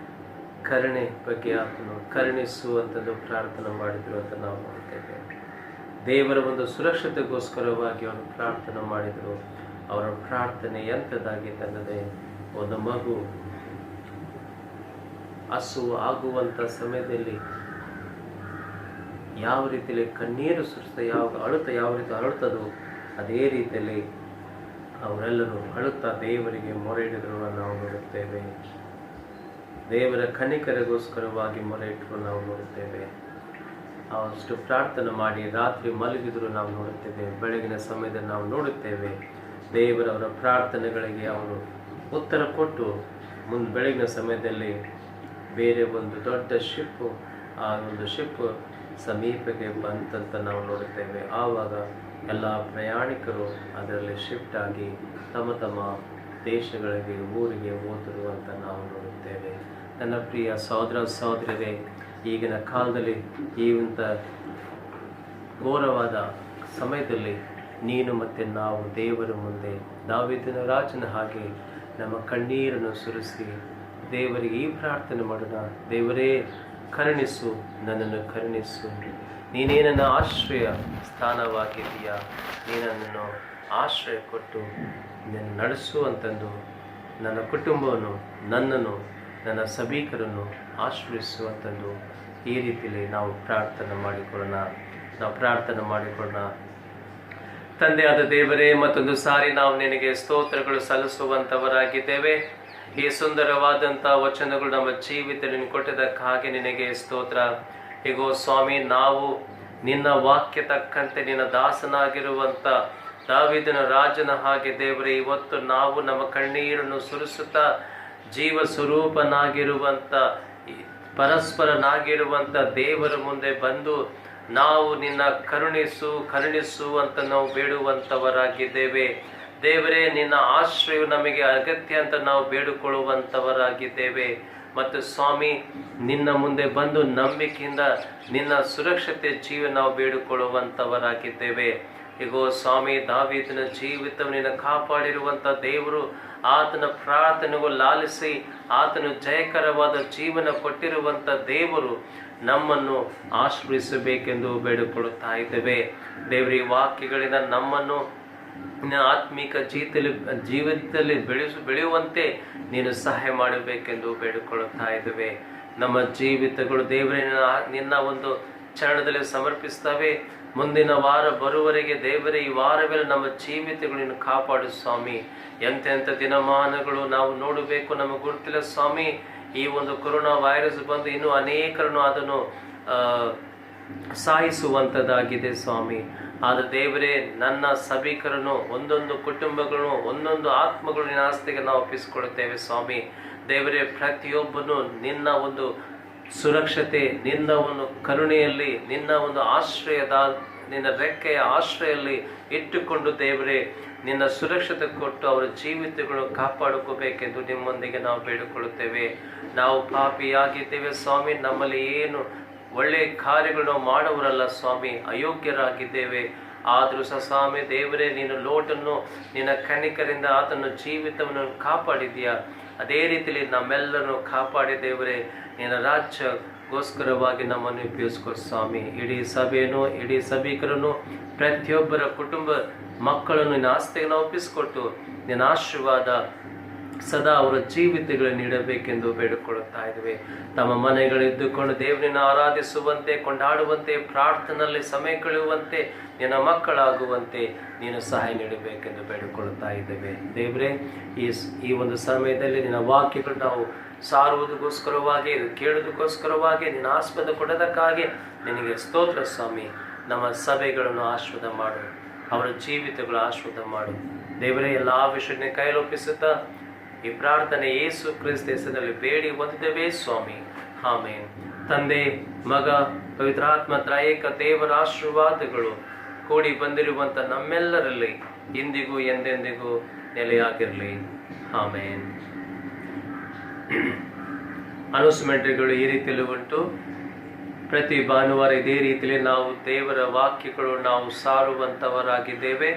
ಕರುಣೆ ಬಗ್ಗೆ ಆತನು ಕರುಣಿಸುವಂಥದ್ದು ಪ್ರಾರ್ಥನೆ ಮಾಡಿದರು ಅಂತ ನಾವು ನೋಡುತ್ತೇವೆ. ದೇವರ ಒಂದು ಸುರಕ್ಷತೆಗೋಸ್ಕರವಾಗಿ ಅವರು ಪ್ರಾರ್ಥನೆ ಮಾಡಿದರು. ಅವರ ಪ್ರಾರ್ಥನೆ ಎಂಥದ್ದಾಗಿತ್ತಂದರೆ ಒಂದು ಮಗು ಹಸು ಆಗುವಂಥ ಸಮಯದಲ್ಲಿ ಯಾವ ರೀತಿಯಲ್ಲಿ ಕಣ್ಣೀರು ಸುರಿಸ್ತಾ ಯಾವ ರೀತಿ ಅಳುತ್ತದೋ ಅದೇ ರೀತಿಯಲ್ಲಿ ಅವರೆಲ್ಲರೂ ಅಳುತ್ತಾ ದೇವರಿಗೆ ಮೊರೆ ಇಡಿದ್ರು ನಾವು ನೋಡುತ್ತೇವೆ. ದೇವರ ಕನಿಕರಿಗೋಸ್ಕರವಾಗಿ ಮೊರೆ ಇಟ್ಟರು ನಾವು ನೋಡುತ್ತೇವೆ. ಅಷ್ಟು ಪ್ರಾರ್ಥನೆ ಮಾಡಿ ರಾತ್ರಿ ಮಲಗಿದ್ರು ನಾವು ನೋಡುತ್ತೇವೆ. ಬೆಳಗಿನ ಸಮಯದಲ್ಲಿ ನಾವು ನೋಡುತ್ತೇವೆ ದೇವರವರ ಪ್ರಾರ್ಥನೆಗಳಿಗೆ ಅವರು ಉತ್ತರ ಕೊಟ್ಟು ಬೆಳಗಿನ ಸಮಯದಲ್ಲಿ ಬೇರೆ ಒಂದು ದೊಡ್ಡ ಶಿಪ್ ಆ ಒಂದು ಶಿಪ್ ಸಮೀಪಕ್ಕೆ ಬಂತಂತ ನಾವು ನೋಡುತ್ತೇವೆ. ಆವಾಗ ಎಲ್ಲ ಪ್ರಯಾಣಿಕರು ಅದರಲ್ಲಿ ಶಿಫ್ಟ್ ಆಗಿ ತಮ್ಮ ತಮ್ಮ ದೇಶಗಳಿಗೆ ಊರಿಗೆ ಹೋದರು ಅಂತ ನಾವು ನೋಡುತ್ತೇವೆ. ನನ್ನ ಪ್ರಿಯ ಸಹೋದರ ಸಹೋದರರೇ, ಈಗಿನ ಕಾಲದಲ್ಲಿ ಈ ಒಂದು ಘೋರವಾದ ಸಮಯದಲ್ಲಿ ನೀನು ಮತ್ತು ನಾವು ದೇವರ ಮುಂದೆ ದಾವೀದನ ರಾಜನ ಹಾಗೆ ನಮ್ಮ ಕಣ್ಣೀರನ್ನು ಸುರಿಸಿ ದೇವರಿಗೆ ಈ ಪ್ರಾರ್ಥನೆ ಮಾಡೋಣ. ದೇವರೇ ಕರುಣಿಸು, ನನ್ನನ್ನು ಕರುಣಿಸು. ನೀನೇ ನನ್ನ ಆಶ್ರಯ ಸ್ಥಾನವಾಗಿದೆಯಾ, ನೀನನ್ನು ಆಶ್ರಯ ಕೊಟ್ಟು ನನ್ನ ನಡೆಸು ಅಂತಂದು ನನ್ನ ಕುಟುಂಬವನ್ನು ನನ್ನನ್ನು ನನ್ನ ಸಭಿಕರನ್ನು ಆಶ್ರಯಿಸು ಅಂತಂದು ಈ ರೀತಿಯಲ್ಲಿ ನಾವು ಪ್ರಾರ್ಥನೆ ಮಾಡಿಕೊಳ್ಳೋಣ. ತಂದೆಯಾದ ದೇವರೇ, ಮತ್ತೊಂದು ಸಾರಿ ನಾವು ನಿನಗೆ ಸ್ತೋತ್ರಗಳು ಸಲ್ಲಿಸುವಂಥವರಾಗಿದ್ದೇವೆ. ಈ ಸುಂದರವಾದಂಥ ವಚನಗಳು ನಮ್ಮ ಜೀವಿತದಲ್ಲಿ ಕೊಟ್ಟದಕ್ಕಾಗಿ ನಿನಗೆ ಸ್ತೋತ್ರ. ಹೀಗೋ ಸ್ವಾಮಿ, ನಾವು ನಿನ್ನ ವಾಕ್ಯ ತಕ್ಕಂತೆ ನಿನ್ನ ದಾಸನಾಗಿರುವಂಥ ದಾವೀದನ ರಾಜನ ಹಾಗೆ ದೇವರೇ, ಇವತ್ತು ನಾವು ನಮ್ಮ ಕಣ್ಣೀರನ್ನು ಸುರಿಸುತ್ತಾ ಜೀವ ಸ್ವರೂಪನಾಗಿರುವಂಥ ಪರಸ್ಪರನಾಗಿರುವಂಥ ದೇವರ ಮುಂದೆ ಬಂದು ನಾವು ನಿನ್ನ ಕರುಣಿಸು ಅಂತ ನಾವು ಬೇಡುವಂಥವರಾಗಿದ್ದೇವೆ. ದೇವರೇ, ನಿನ್ನ ಆಶ್ರಯವು ನಮಗೆ ಅಗತ್ಯ ಅಂತ ನಾವು ಬೇಡಿಕೊಳ್ಳುವಂಥವರಾಗಿದ್ದೇವೆ. ಮತ್ತು ಸ್ವಾಮಿ, ನಿನ್ನ ಮುಂದೆ ಬಂದು ನಂಬಿಕೆಯಿಂದ ನಿನ್ನ ಸುರಕ್ಷತೆ ಜೀವ ನಾವು ಬೇಡಿಕೊಳ್ಳುವಂಥವರಾಗಿದ್ದೇವೆ. ಈಗೋ ಸ್ವಾಮಿ, ದಾವೀದನ ಜೀವಿತವನ್ನು ಕಾಪಾಡಿರುವಂಥ ದೇವರು ಆತನ ಪ್ರಾರ್ಥನೆಗೂ ಲಾಲಿಸಿ ಆತನು ಜಯಕರವಾದ ಜೀವನ ಕೊಟ್ಟಿರುವಂಥ ದೇವರು ನಮ್ಮನ್ನು ಆಶ್ರಯಿಸಬೇಕೆಂದು ಬೇಡಿಕೊಳ್ಳುತ್ತಾ ಇದ್ದೇವೆ. ದೇವರ ಈ ವಾಕ್ಯಗಳಿಂದ ನಮ್ಮನ್ನು ಆತ್ಮಿಕ ಜೀವಿತದಲ್ಲಿ ಬೆಳೆಯುವಂತೆ ನೀನು ಸಹಾಯ ಮಾಡಬೇಕೆಂದು ಬೇಡಿಕೊಳ್ಳುತ್ತಾ ಇದ್ದೇವೆ. ನಮ್ಮ ಜೀವಿತಗಳು ದೇವರೇ ನಿನ್ನ ಒಂದು ಚರಣದಲ್ಲಿ ಸಮರ್ಪಿಸ್ತವೆ. ಮುಂದಿನ ವಾರ ಬರುವವರೆಗೆ ದೇವರೇ, ಈ ವಾರವೆಲ್ಲ ನಮ್ಮ ಜೀವಿತಗಳನ್ನು ಕಾಪಾಡು ಸ್ವಾಮಿ. ಎಂತೆಂಥ ದಿನಮಾನಗಳು ನಾವು ನೋಡಬೇಕು ನಮಗೆ ಗೊತ್ತಿಲ್ಲ ಸ್ವಾಮಿ. ಈ ಒಂದು ಕೊರೋನಾ ವೈರಸ್ ಬಂದು ಇನ್ನೂ ಅನೇಕರನ್ನು ಅದನ್ನು ಸಾಯಿಸುವಂಥದ್ದಾಗಿದೆ ಸ್ವಾಮಿ. ಆದ ದೇವರೇ, ನನ್ನ ಸಭಿಕರನ್ನು ಒಂದೊಂದು ಕುಟುಂಬಗಳನ್ನು ಒಂದೊಂದು ಆತ್ಮಗಳು ನಿನ್ನ ಆಸ್ತಿಗೆ ನಾವು ಒಪ್ಪಿಸಿಕೊಡುತ್ತೇವೆ ಸ್ವಾಮಿ. ದೇವರೇ, ಪ್ರತಿಯೊಬ್ಬನು ನಿನ್ನ ಒಂದು ಸುರಕ್ಷತೆ, ನಿನ್ನ ಒಂದು ಕರುಣೆಯಲ್ಲಿ, ನಿನ್ನ ಒಂದು ನಿನ್ನ ರೆಕ್ಕೆಯ ಆಶ್ರಯಲ್ಲಿ ಇಟ್ಟುಕೊಂಡು ದೇವರೇ ನಿನ್ನ ಸುರಕ್ಷತೆ ಕೊಟ್ಟು ಅವರ ಜೀವಿತಗಳನ್ನು ಕಾಪಾಡಿಕೋಬೇಕೆಂದು ನಿಮ್ಮೊಂದಿಗೆ ನಾವು ಬೇಡಿಕೊಳ್ಳುತ್ತೇವೆ. ನಾವು ಪಾಪಿಯಾಗಿದ್ದೇವೆ ಸ್ವಾಮಿ, ನಮ್ಮಲ್ಲಿ ಏನು ಒಳ್ಳೆಯ ಕಾರ್ಯಗಳನ್ನು ಮಾಡುವರಲ್ಲ ಸ್ವಾಮಿ, ಅಯೋಗ್ಯರಾಗಿದ್ದೇವೆ. ಆದರೂ ಸಹ ಸ್ವಾಮಿ ದೇವರೇ, ನೀನು ಲೋಟನ್ನು ನಿನ್ನ ಕಣಿಕರಿಂದ ಆತನ ಜೀವಿತವನ್ನು ಕಾಪಾಡಿದೆಯಾ. ಅದೇ ರೀತಿಯಲ್ಲಿ ನಮ್ಮೆಲ್ಲರನ್ನು ಕಾಪಾಡಿ ದೇವರೇ, ನಿನ್ನ ರಾಜ್ಯಗೋಸ್ಕರವಾಗಿ ನಮ್ಮನ್ನು ಉಪಯೋಗಿಸ್ಕೊ ಸ್ವಾಮಿ. ಇಡೀ ಸಭೆಯನ್ನು, ಇಡೀ ಸಭಿಕರನ್ನು, ಪ್ರತಿಯೊಬ್ಬರ ಕುಟುಂಬ ಮಕ್ಕಳನ್ನು ನಿನ್ನ ಆಸ್ತಿಗೆ ನಾವು ಒಪ್ಪಿಸಿಕೊಟ್ಟು ನಿನ್ನ ಆಶೀರ್ವಾದ ಸದಾ ಅವರ ಜೀವಿತಗಳನ್ನು ನೀಡಬೇಕೆಂದು ಬೇಡಿಕೊಳ್ಳುತ್ತಾ ಇದ್ದೇವೆ. ತಮ್ಮ ಮನೆಗಳಿದ್ದುಕೊಂಡು ದೇವರನ್ನು ಆರಾಧಿಸುವಂತೆ, ಕೊಂಡಾಡುವಂತೆ, ಪ್ರಾರ್ಥನೆಯಲ್ಲಿ ಸಮಯ ಕಳೆಯುವಂತೆ, ನಿನ್ನ ಮಕ್ಕಳಾಗುವಂತೆ ನೀನು ಸಹಾಯ ನೀಡಬೇಕೆಂದು ಬೇಡಿಕೊಳ್ಳುತ್ತಾ ಇದ್ದೇವೆ. ದೇವರೇ, ಈ ಒಂದು ಸಮಯದಲ್ಲಿ ನಿನ್ನ ವಾಕ್ಯಗಳು ನಾವು ಸಾರುವುದಕ್ಕೋಸ್ಕರವಾಗಿ, ಕೇಳುವುದಕ್ಕೋಸ್ಕರವಾಗಿ, ನಿನ್ನ ಆಸ್ಪದ ಕೊಡೋದಕ್ಕಾಗಿ ನಿನಗೆ ಸ್ತೋತ್ರ ಸ್ವಾಮಿ. ನಮ್ಮ ಸಭೆಗಳನ್ನು ಆಶೀರ್ವಾದ ಮಾಡು, ಅವರ ಜೀವಿತಗಳು ಆಶೀರ್ವಾದ ಮಾಡು ದೇವರೇ. ಎಲ್ಲ ವಿಷಯನೇ ಕೈಲೊಪ್ಪಿಸುತ್ತಾ ಈ ಪ್ರಾರ್ಥನೆ ಯೇಸು ಕ್ರಿಸ್ತ ಹೆಸರಿನಲ್ಲಿ ಬೇಡಿ ಹೊಂದಿದ್ದೇವೆ ಸ್ವಾಮಿ, ಆಮೆನ್. ತಂದೆ, ಮಗ, ಪವಿತ್ರಾತ್ಮ ತ್ರಯೇಕ ದೇವರ ಆಶೀರ್ವಾದಗಳು ಕೂಡಿ ಬಂದಿರುವಂತ ನಮ್ಮೆಲ್ಲರಲ್ಲಿ ಇಂದಿಗೂ ಎಂದೆಂದಿಗೂ ನೆಲೆಯಾಗಿರಲಿ, ಆಮೆನ್. ಅನೌನ್ಸ್ಮೆಂಟ್ಗಳು ಈ ರೀತಿಯಲ್ಲಿ ಉಂಟು. ಪ್ರತಿ ಭಾನುವಾರ ಇದೇ ರೀತಿಯಲ್ಲಿ ನಾವು ದೇವರ ವಾಕ್ಯಗಳು ನಾವು ಸಾರುವಂತವರಾಗಿದ್ದೇವೆ.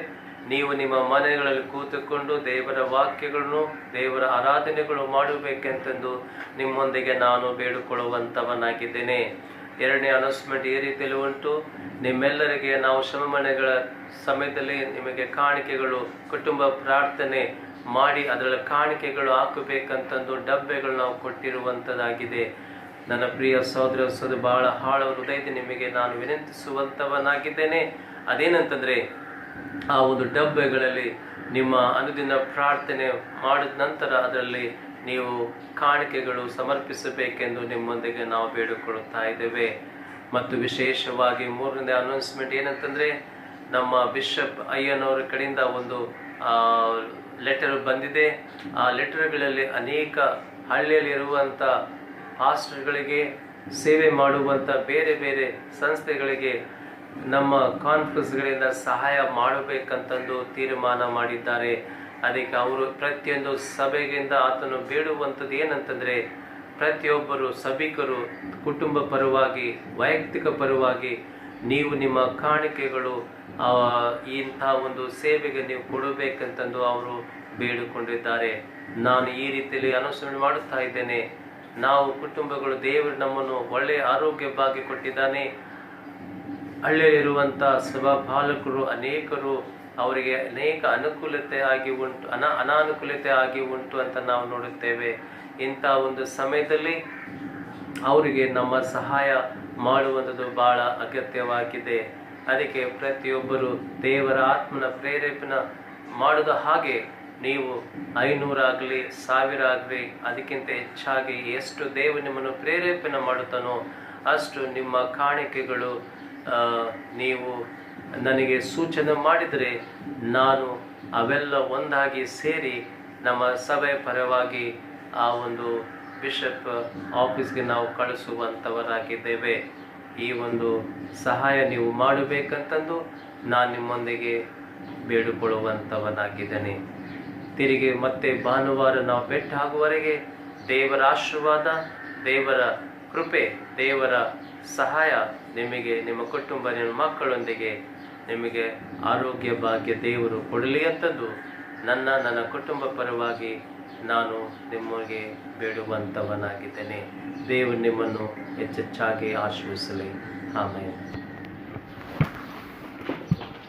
ನೀವು ನಿಮ್ಮ ಮನೆಗಳಲ್ಲಿ ಕೂತುಕೊಂಡು ದೇವರ ವಾಕ್ಯಗಳನ್ನು, ದೇವರ ಆರಾಧನೆಗಳು ಮಾಡಬೇಕೆಂತೆಂದು ನಿಮ್ಮೊಂದಿಗೆ ನಾನು ಬೇಡಿಕೊಳ್ಳುವಂತವನಾಗಿದ್ದೇನೆ. ಎರಡನೇ ಅನೌನ್ಸ್ಮೆಂಟ್ ಈ ರೀತಿಯಲ್ಲಿ ಉಂಟು. ನಿಮ್ಮೆಲ್ಲರಿಗೆ ನಾವು ಶ್ರಮಮನೆಗಳ ಸಮಯದಲ್ಲಿ ನಿಮಗೆ ಕಾಣಿಕೆಗಳು, ಕುಟುಂಬ ಪ್ರಾರ್ಥನೆ ಮಾಡಿ ಅದರಲ್ಲಿ ಕಾಣಿಕೆಗಳು ಹಾಕಬೇಕಂತಂದು ಡಬ್ಬೆಗಳು ನಾವು ಕೊಟ್ಟಿರುವಂಥದ್ದಾಗಿದೆ. ನನ್ನ ಪ್ರಿಯ ಸಹೋದರ ಬಹಳ ಆಳ ಹೃದಯದ ನಿಮಗೆ ನಾನು ವಿನಂತಿಸುವಂತವನಾಗಿದ್ದೇನೆ. ಅದೇನಂತಂದ್ರೆ, ಆ ಒಂದು ಡಬ್ಬೆಗಳಲ್ಲಿ ನಿಮ್ಮ ಅನುದಿನ ಪ್ರಾರ್ಥನೆ ಮಾಡಿದ ನಂತರ ಅದರಲ್ಲಿ ನೀವು ಕಾಣಿಕೆಗಳು ಸಮರ್ಪಿಸಬೇಕೆಂದು ನಿಮ್ಮೊಂದಿಗೆ ನಾವು ಬೇಡಿಕೊಳ್ಳುತ್ತಾ ಇದ್ದೇವೆ. ಮತ್ತು ವಿಶೇಷವಾಗಿ ಮೂರನೇ ಅನೌನ್ಸ್ಮೆಂಟ್ ಏನಂತಂದ್ರೆ, ನಮ್ಮ ಬಿಷಪ್ ಅಯ್ಯನವರ ಕಡೆಯಿಂದ ಒಂದು ಲೆಟರ್ ಬಂದಿದೆ. ಆ ಲೆಟರ್ಗಳಲ್ಲಿ ಅನೇಕ ಹಳ್ಳಿಯಲ್ಲಿ ಇರುವಂಥ ಪಾಸ್ಟರ್ಗಳಿಗೆ, ಸೇವೆ ಮಾಡುವಂಥ ಬೇರೆ ಬೇರೆ ಸಂಸ್ಥೆಗಳಿಗೆ ನಮ್ಮ ಕಾನ್ಫರೆನ್ಸ್ಗಳಿಂದ ಸಹಾಯ ಮಾಡಬೇಕಂತಂದು ತೀರ್ಮಾನ ಮಾಡಿದ್ದಾರೆ. ಅದಕ್ಕೆ ಅವರು ಪ್ರತಿಯೊಂದು ಸಭೆಗಿಂದ ಆತನು ಬೇಡುವಂಥದ್ದು ಏನಂತಂದರೆ, ಪ್ರತಿಯೊಬ್ಬರು ಸಭಿಕರು ಕುಟುಂಬ ಪರವಾಗಿ, ವೈಯಕ್ತಿಕ ಪರವಾಗಿ ನೀವು ನಿಮ್ಮ ಕಾಣಿಕೆಗಳು ಇಂಥ ಒಂದು ಸೇವೆಗೆ ನೀವು ಕೊಡಬೇಕಂತಂದು ಅವರು ಬೇಡಿಕೊಂಡಿದ್ದಾರೆ. ನಾನು ಈ ರೀತಿಯಲ್ಲಿ ಅನುಸರಣೆ ಮಾಡುತ್ತಾ ಇದ್ದೇನೆ. ನಾವು ಕುಟುಂಬಗಳು, ದೇವರು ನಮ್ಮನ್ನು ಒಳ್ಳೆಯ ಆರೋಗ್ಯ ಭಾಗ್ಯ ಕೊಟ್ಟಿದ್ದಾನೆ. ಹಳ್ಳಿಯಲ್ಲಿರುವಂಥ ಸಭಾಪಾಲಕರು ಅನೇಕರು, ಅವರಿಗೆ ಅನೇಕ ಅನುಕೂಲತೆ ಆಗಿ ಉಂಟು, ಅನಾನುಕೂಲತೆ ಆಗಿ ಉಂಟು ಅಂತ ನಾವು ನೋಡುತ್ತೇವೆ. ಇಂಥ ಒಂದು ಸಮಯದಲ್ಲಿ ಅವರಿಗೆ ನಮ್ಮ ಸಹಾಯ ಮಾಡುವಂಥದ್ದು ಬಹಳ ಅಗತ್ಯವಾಗಿದೆ. ಅದಕ್ಕೆ ಪ್ರತಿಯೊಬ್ಬರು ದೇವರ ಆತ್ಮನ ಪ್ರೇರೇಪಣೆ ಮಾಡಿದ ಹಾಗೆ ನೀವು 500 ಆಗಲಿ 1000 ಆಗಲಿ ಅದಕ್ಕಿಂತ ಹೆಚ್ಚಾಗಿ ಎಷ್ಟು ದೇವರು ನಿಮ್ಮನ್ನು ಪ್ರೇರೇಪಣೆ ಮಾಡುತ್ತಾನೋ ಅಷ್ಟು ನಿಮ್ಮ ಕಾಣಿಕೆಗಳು ನೀವು ನನಗೆ ಸೂಚನೆ ಮಾಡಿದರೆ ನಾನು ಅವೆಲ್ಲ ಒಂದಾಗಿ ಸೇರಿ ನಮ್ಮ ಸಭೆ ಪರವಾಗಿ ಆ ಒಂದು ಬಿಷಪ್ ಆಫೀಸ್ಗೆ ನಾವು ಕಳಿಸುವಂಥವರಾಗಿದ್ದೇವೆ. ಈ ಒಂದು ಸಹಾಯ ನೀವು ಮಾಡಬೇಕಂತಂದು ನಾನು ನಿಮ್ಮೊಂದಿಗೆ ಬೇಡಿಕೊಳ್ಳುವಂಥವನಾಗಿದ್ದೇನೆ. ತಿರುಗಿ ಮತ್ತೆ ಭಾನುವಾರ ನಾವು ಭೇಟಿ ಆಗುವವರೆಗೆ ದೇವರ ಆಶೀರ್ವಾದ, ದೇವರ ಕೃಪೆ, ದೇವರ ಸಹಾಯ ನಿಮಗೆ, ನಿಮ್ಮ ಕುಟುಂಬ, ನಿಮ್ಮ ಮಕ್ಕಳೊಂದಿಗೆ ನಿಮಗೆ ಆರೋಗ್ಯ ಭಾಗ್ಯ ದೇವರು ಕೊಡಲಿ ಅಂತಂದು ನನ್ನ ಕುಟುಂಬ ಪರವಾಗಿ ನಾನು ನಿಮಗೆ ಬೇಡುವಂಥವನಾಗಿದ್ದೇನೆ. ದೇವರು ನಿಮ್ಮನ್ನು ಹೆಚ್ಚೆಚ್ಚಾಗಿ ಆಶೀರ್ವದಿಸಲಿ. ಆಮೆನ್.